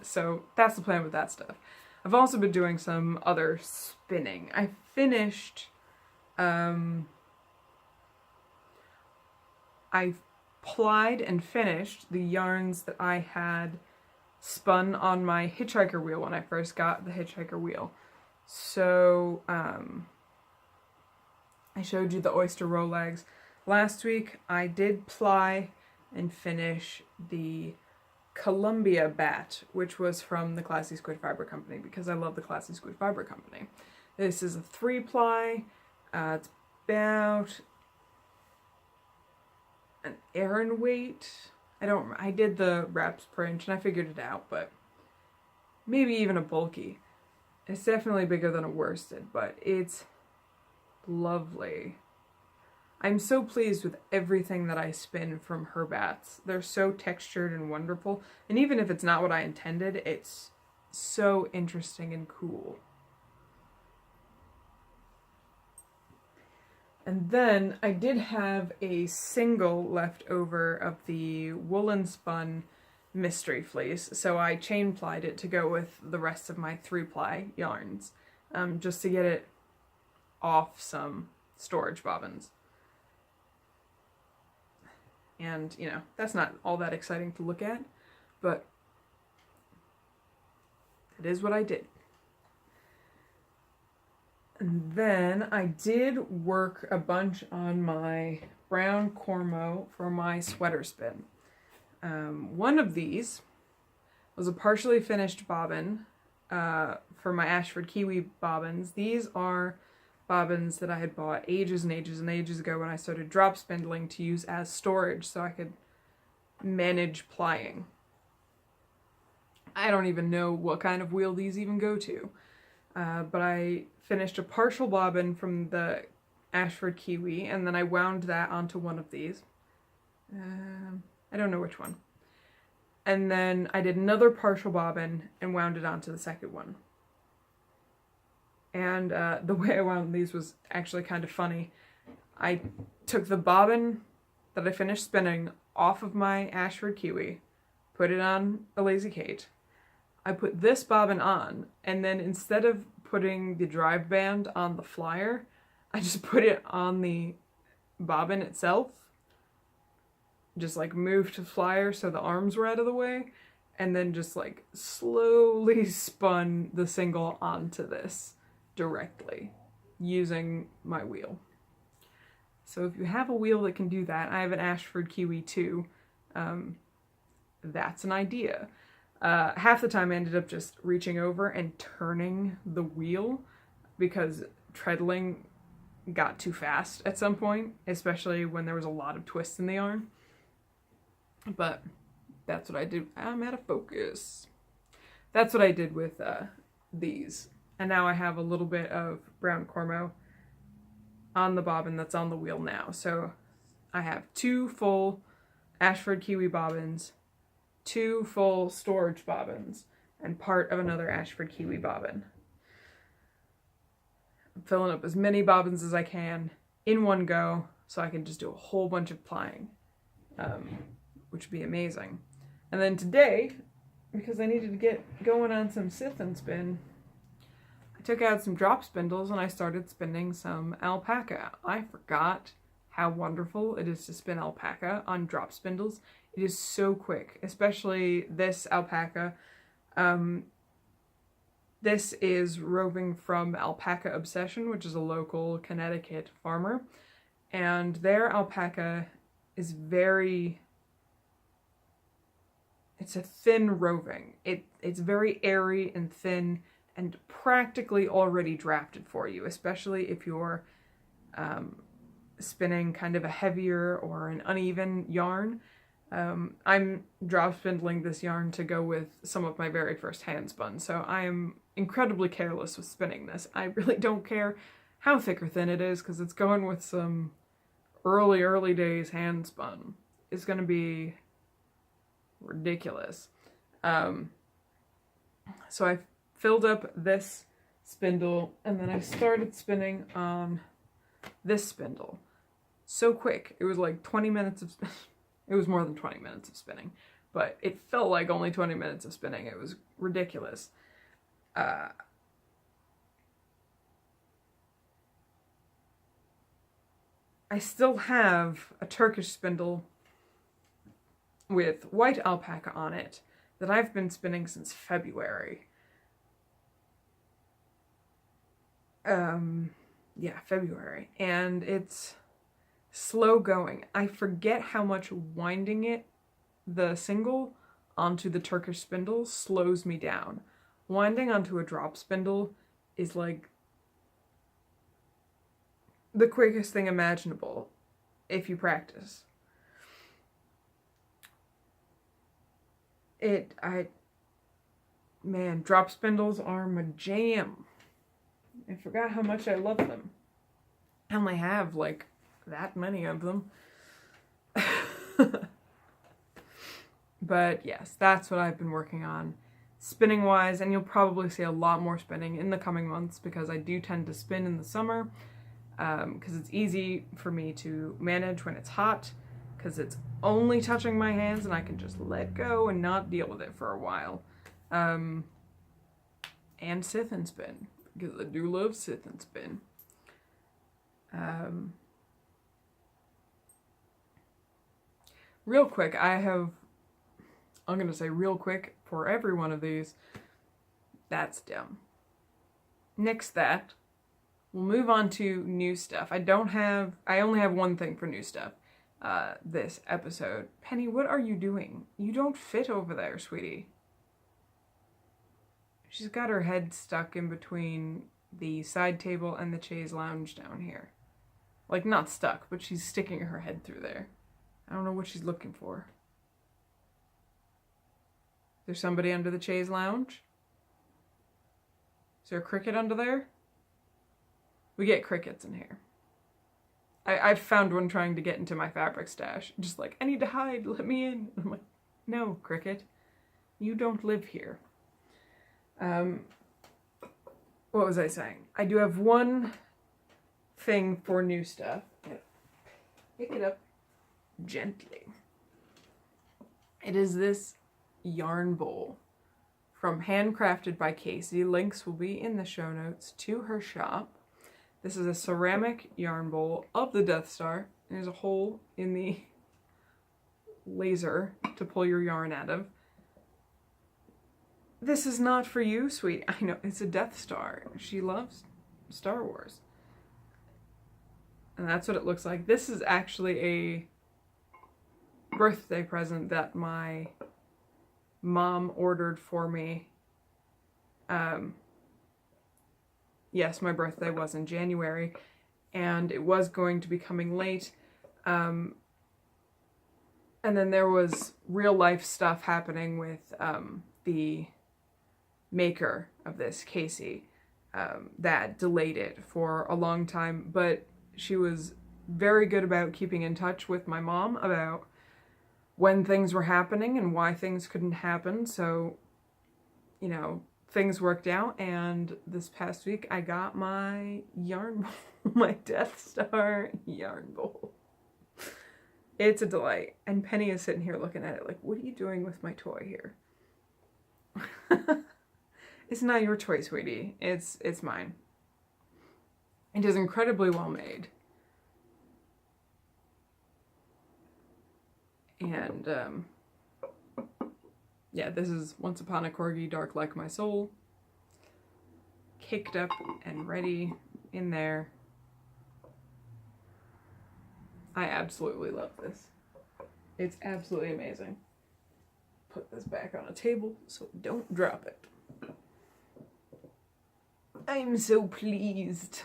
So that's the plan with that stuff. I've also been doing some other spinning. I finished, I plied and finished the yarns that I had spun on my hitchhiker wheel when I first got the hitchhiker wheel. So, I showed you the oyster roll legs. Last week I did ply and finish the Columbia bat, which was from the Classy Squid Fiber Company, because I love the Classy Squid Fiber Company. This is a 3-ply. It's about an Aran weight. I did the wraps per inch and I figured it out, but maybe even a bulky. It's definitely bigger than a worsted, but it's lovely. I'm so pleased with everything that I spin from her bats. They're so textured and wonderful. And even if it's not what I intended, it's so interesting and cool. And then I did have a single left over of the woolen spun mystery fleece. So I chain plied it to go with the rest of my 3-ply yarns. Just to get it off some storage bobbins. And, you know, that's not all that exciting to look at, but it is what I did. And then I did work a bunch on my brown Cormo for my sweater spin. One of these was a partially finished bobbin for my Ashford Kiwi bobbins. These are bobbins that I had bought ages and ages and ages ago when I started drop spindling to use as storage so I could manage plying. I don't even know what kind of wheel these even go to. But I finished a partial bobbin from the Ashford Kiwi, and then I wound that onto one of these. I don't know which one. And then I did another partial bobbin and wound it onto the second one. And the way I wound these was actually kind of funny. I took the bobbin that I finished spinning off of my Ashford Kiwi, put it on a Lazy Kate. I put this bobbin on, and then instead of putting the drive band on the flyer, I just put it on the bobbin itself. Just like moved to flyer so the arms were out of the way, and then just like slowly spun the single onto this directly using my wheel. So if you have a wheel that can do that, I have an Ashford Kiwi too, that's an idea. Half the time I ended up just reaching over and turning the wheel because treadling got too fast at some point, especially when there was a lot of twists in the yarn. But that's what I did. I'm out of focus. That's what I did with these. And now I have a little bit of brown Cormo on the bobbin that's on the wheel now. So I have 2 full Ashford Kiwi bobbins, 2 full storage bobbins, and part of another Ashford Kiwi bobbin. I'm filling up as many bobbins as I can in one go so I can just do a whole bunch of plying, which would be amazing. And then today, because I needed to get going on some Sith and spin, I took out some drop spindles and I started spinning some alpaca. I forgot how wonderful it is to spin alpaca on drop spindles. It is so quick, especially this alpaca. This is roving from Alpaca Obsession, which is a local Connecticut farmer. And their alpaca is It's a thin roving. It's very airy and thin and practically already drafted for you, especially if you're spinning kind of a heavier or an uneven yarn. I'm drop spindling this yarn to go with some of my very first hand spun, so I am incredibly careless with spinning this. I really don't care how thick or thin it is, because it's going with some early days hand spun. It's going to be ridiculous. So I filled up this spindle, and then I started spinning on this spindle. So quick. It was like 20 minutes of it was more than 20 minutes of spinning, but it felt like only 20 minutes of spinning. It was ridiculous. I still have a Turkish spindle with white alpaca on it that I've been spinning since February. Yeah, February. And it's slow going. I forget how much winding it, the single, onto the Turkish spindle slows me down. Winding onto a drop spindle is like the quickest thing imaginable if you practice. Man, drop spindles are my jam. I forgot how much I love them. I only have like that many of them. But yes, that's what I've been working on spinning wise, and you'll probably see a lot more spinning in the coming months because I do tend to spin in the summer, because it's easy for me to manage when it's hot, because it's only touching my hands and I can just let go and not deal with it for a while. And Sith and spin, because I do love Sith and spin. Real quick, I'm going to say real quick for every one of these. That's dumb. Nix that. We'll move on to new stuff. I only have one thing for new stuff this episode. Penny, what are you doing? You don't fit over there, sweetie. She's got her head stuck in between the side table and the chaise lounge down here. Like, not stuck, but she's sticking her head through there. I don't know what she's looking for. There's somebody under the chaise lounge? Is there a cricket under there? We get crickets in here. I've found one trying to get into my fabric stash. Just like, I need to hide, let me in. I'm like, no, cricket. You don't live here. What was I saying? I do have one thing for new stuff. Pick it up gently. It is this yarn bowl from Handcrafted by Casey. Links will be in the show notes to her shop. This is a ceramic yarn bowl of the Death Star. There's a hole in the laser to pull your yarn out of. This is not for you, sweet. I know, it's a Death Star. She loves Star Wars. And that's what it looks like. This is actually a birthday present that my mom ordered for me. Yes, my birthday was in January, and it was going to be coming late. And then there was real life stuff happening with the maker of this, Casey, that delayed it for a long time. But she was very good about keeping in touch with my mom about when things were happening and why things couldn't happen. So, you know, things worked out, and this past week I got my yarn bowl, my Death Star yarn bowl. It's a delight. And Penny is sitting here looking at it like, what are you doing with my toy here? It's not your toy, sweetie. It's mine. It is incredibly well made. And, yeah, this is Once Upon a Corgi, Dark Like My Soul. Caked up and ready in there. I absolutely love this. It's absolutely amazing. put this back on a table so we don't drop it. I'm so pleased.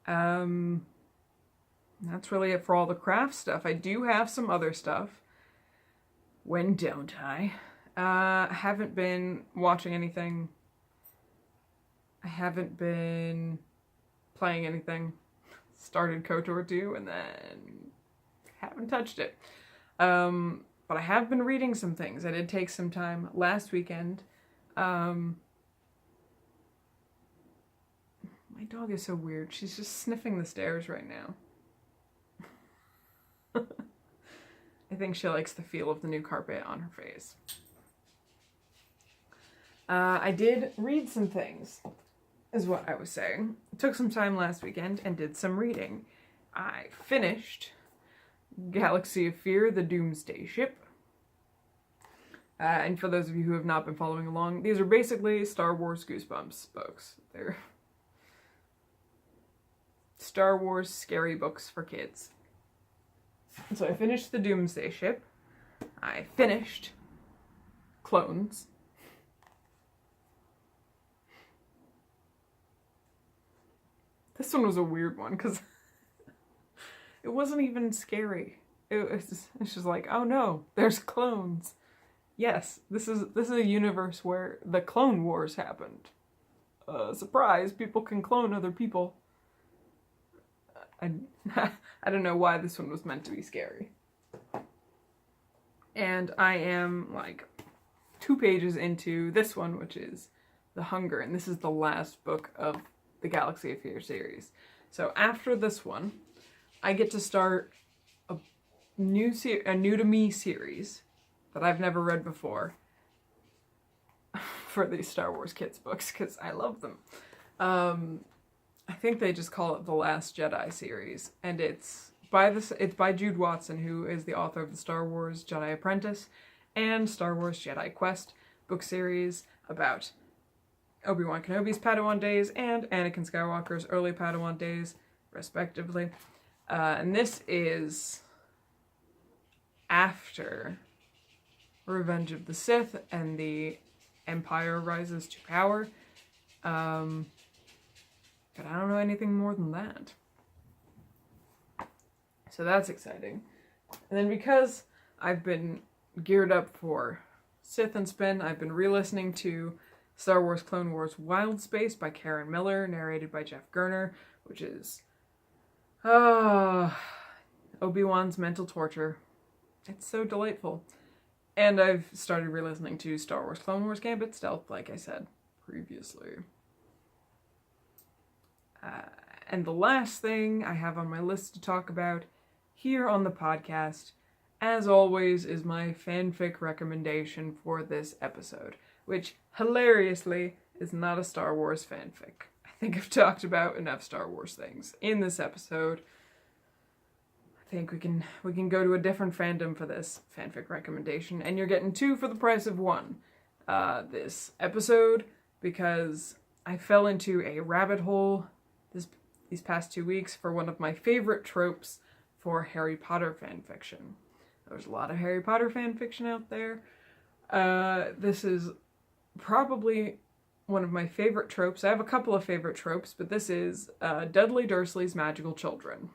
That's really it for all the craft stuff. I do have some other stuff. When don't I? Haven't been watching anything. I haven't been playing anything. Started KOTOR 2 and then haven't touched it. But I have been reading some things. I did take some time last weekend. My dog is so weird. She's just sniffing the stairs right now. I think she likes the feel of the new carpet on her face. I did read some things, is what I was saying. Took some time last weekend and did some reading. I finished Galaxy of Fear, the Doomsday Ship. And for those of you who have not been following along, these are basically Star Wars Goosebumps books. They're Star Wars scary books for kids. So I finished the Doomsday Ship. I finished Clones. This one was a weird one because it wasn't even scary. It's just like, oh no, there's clones. Yes, this is a universe where the Clone Wars happened. Surprise, people can clone other people. I don't know why this one was meant to be scary. And I am like 2 pages into this one, which is The Hunger, and this is the last book of the Galaxy of Fear series. So after this one, I get to start a new to me series that I've never read before for these Star Wars kids books because I love them. I think they just call it the Last Jedi series, and it's by Jude Watson, who is the author of the Star Wars Jedi Apprentice and Star Wars Jedi Quest book series about Obi-Wan Kenobi's Padawan days and Anakin Skywalker's early Padawan days, respectively. And this is after Revenge of the Sith and the Empire rises to power. But I don't know anything more than that. So that's exciting. And then because I've been geared up for Sith and Spin, I've been re-listening to Star Wars Clone Wars Wild Space by Karen Miller, narrated by Jeff Gerner, which is Obi-Wan's mental torture. It's so delightful. And I've started re-listening to Star Wars Clone Wars Gambit Stealth, like I said previously. And the last thing I have on my list to talk about here on the podcast, as always, is my fanfic recommendation for this episode, which, hilariously, is not a Star Wars fanfic. I think I've talked about enough Star Wars things in this episode. I think we can go to a different fandom for this fanfic recommendation, and you're getting 2 for the price of 1 this episode, because I fell into a rabbit hole these past 2 weeks for one of my favorite tropes for Harry Potter fanfiction. There's a lot of Harry Potter fanfiction out there. This is probably one of my favorite tropes. I have a couple of favorite tropes, but this is Dudley Dursley's Magical Children.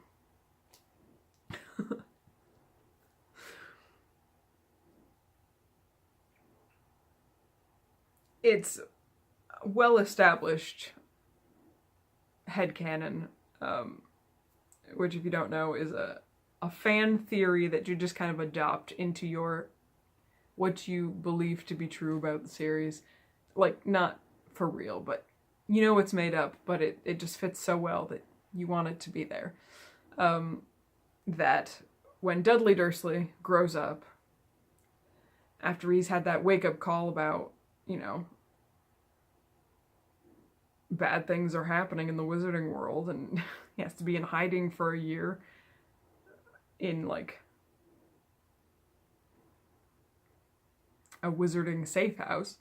It's well-established headcanon, which, if you don't know, is a fan theory that you just kind of adopt into what you believe to be true about the series. Like, not for real, but you know it's made up, but it just fits so well that you want it to be there. That when Dudley Dursley grows up, after he's had that wake-up call about, bad things are happening in the wizarding world, and he has to be in hiding for a year in, like, a wizarding safe house,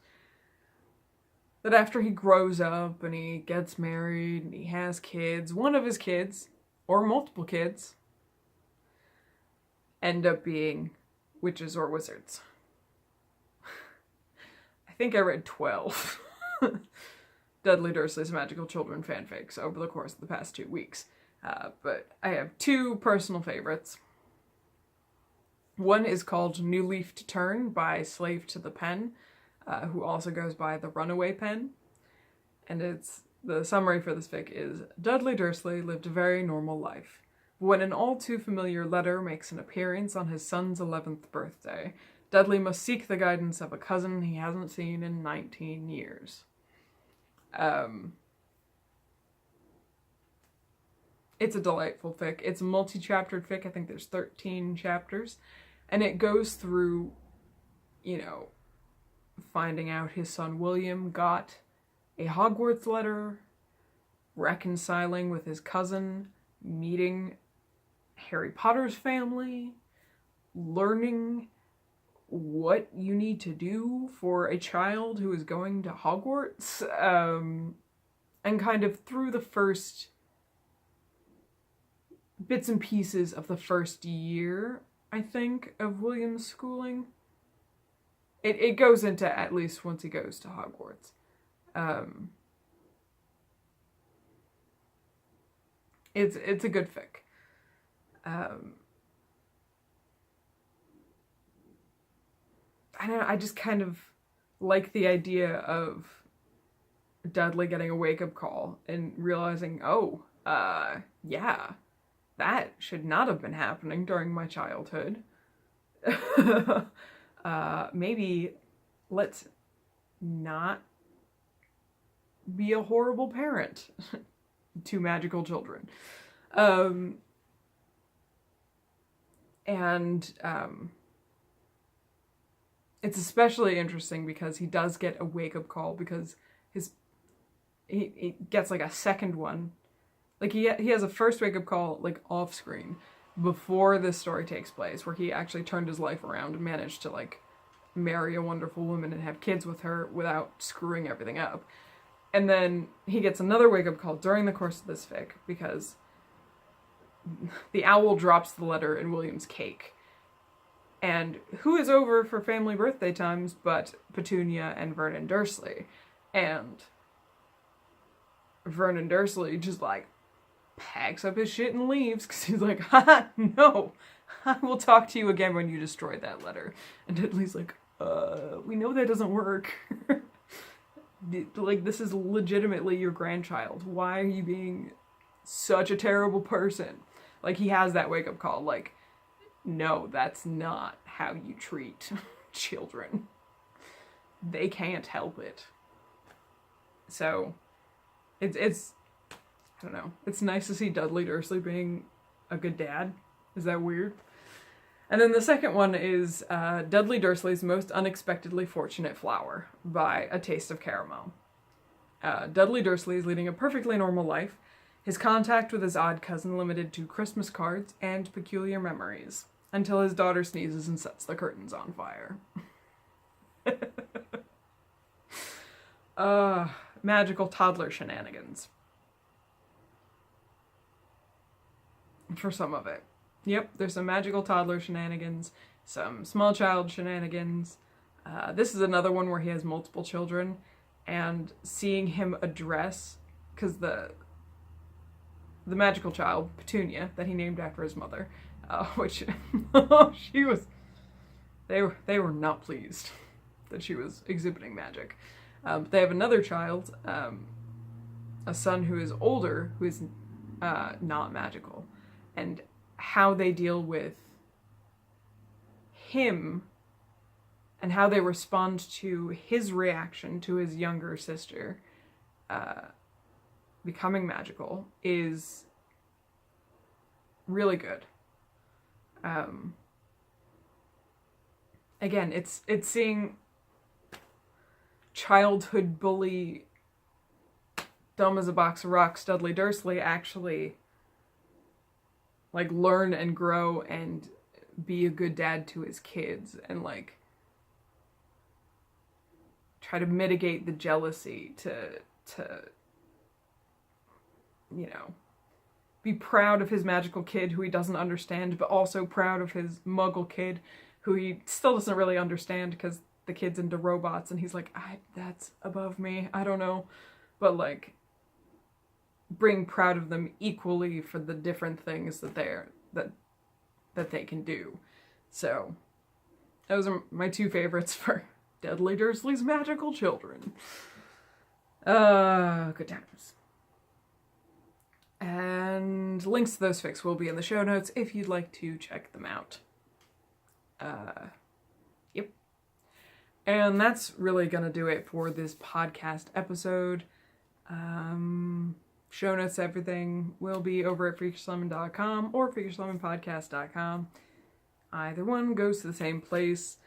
that after he grows up and he gets married and he has kids, one of his kids, or multiple kids, end up being witches or wizards. think I read 12 Dudley Dursley's Magical Children fanfics over the course of the past 2 weeks. But I have 2 personal favorites. One is called New Leaf to Turn by Slave to the Pen, who also goes by The Runaway Pen. And the summary for this fic is, Dudley Dursley lived a very normal life. When an all too familiar letter makes an appearance on his son's 11th birthday, Dudley must seek the guidance of a cousin he hasn't seen in 19 years. It's a delightful fic. It's a multi-chaptered fic. I think there's 13 chapters. And it goes through, finding out his son William got a Hogwarts letter, reconciling with his cousin, meeting Harry Potter's family, learning what you need to do for a child who is going to Hogwarts, and kind of through the first bits and pieces of the first year, I think, of William's schooling. It goes into at least once he goes to Hogwarts. It's a good fic. I don't know, I just kind of like the idea of Dudley getting a wake-up call and realizing, yeah, that should not have been happening during my childhood. Maybe let's not be a horrible parent to magical children. It's especially interesting because he does get a wake-up call because he gets like a second one. Like he has a first wake-up call like off screen before this story takes place, where he actually turned his life around and managed to like marry a wonderful woman and have kids with her without screwing everything up. And then he gets another wake-up call during the course of this fic because the owl drops the letter in William's cake. And who is over for family birthday times but Petunia and Vernon Dursley? And Vernon Dursley just like packs up his shit and leaves because he's like, haha, no, I will talk to you again when you destroy that letter. And Dudley's like, we know that doesn't work. Like, this is legitimately your grandchild. Why are you being such a terrible person? Like, he has that wake-up call, like, no, that's not how you treat children. They can't help it. So, it's I don't know. It's nice to see Dudley Dursley being a good dad. Is that weird? And then the second one is Dudley Dursley's Most Unexpectedly Fortunate Flower by A Taste of Caramel. Dudley Dursley is leading a perfectly normal life, his contact with his odd cousin limited to Christmas cards and peculiar memories, until his daughter sneezes and sets the curtains on fire. Magical toddler shenanigans. For some of it. Yep, there's some magical toddler shenanigans, some small child shenanigans. This is another one where he has multiple children, and seeing him address, because the magical child, Petunia, that he named after his mother, which they were not pleased that she was exhibiting magic. But they have another child, a son who is older, who is not magical, and how they deal with him and how they respond to his reaction to his younger sister becoming magical is really good. Again, it's seeing childhood bully, dumb as a box of rocks, Dudley Dursley actually like learn and grow and be a good dad to his kids and like try to mitigate the jealousy to be proud of his magical kid who he doesn't understand, but also proud of his muggle kid who he still doesn't really understand because the kids into robots, and he's like, that's above me, I don't know. But, like, being proud of them equally for the different things that they can do. So, those are my two favorites for Dudley Dursley's Magical Children. Good times. And links to those fics will be in the show notes if you'd like to check them out. Yep. And that's really gonna do it for this podcast episode. Show notes, everything will be over at freakishlemon.com or freakishlemonpodcast.com. Either one goes to the same place.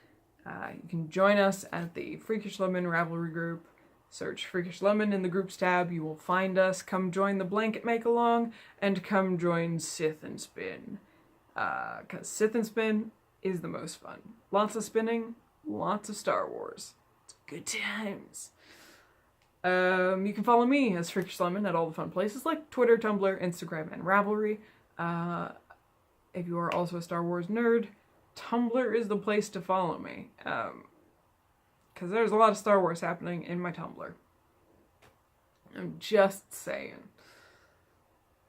You can join us at the Freakish Lemon Ravelry group. Search Freakish Lemon in the groups tab. You will find us. Come join the blanket make-along, and come join Sith and Spin. Because Sith and Spin is the most fun. Lots of spinning, lots of Star Wars. It's good times. You can follow me as Freakish Lemon at all the fun places like Twitter, Tumblr, Instagram, and Ravelry. If you are also a Star Wars nerd, Tumblr is the place to follow me. Because there's a lot of Star Wars happening in my Tumblr. I'm just saying.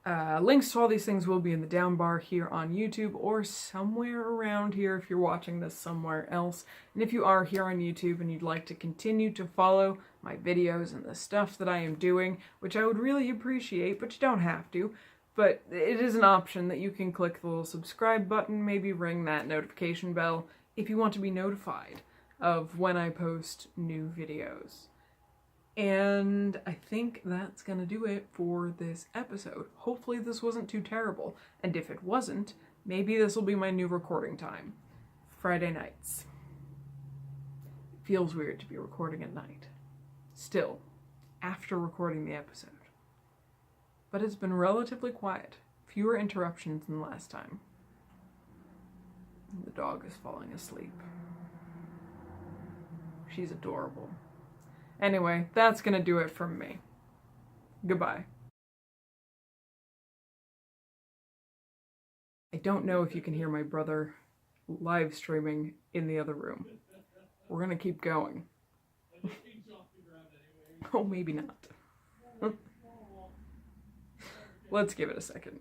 Links to all these things will be in the down bar here on YouTube or somewhere around here if you're watching this somewhere else. And if you are here on YouTube and you'd like to continue to follow my videos and the stuff that I am doing, which I would really appreciate, but you don't have to, but it is an option that you can click the little subscribe button, maybe ring that notification bell if you want to be notified of when I post new videos. And I think that's gonna do it for this episode. Hopefully this wasn't too terrible, and if it wasn't, maybe this will be my new recording time. Friday nights. It feels weird to be recording at night. Still, after recording the episode. But it's been relatively quiet. Fewer interruptions than last time. The dog is falling asleep. She's adorable. Anyway, that's gonna do it from me. Goodbye. I don't know if you can hear my brother live streaming in the other room. We're gonna keep going. Oh, maybe not. Let's give it a second.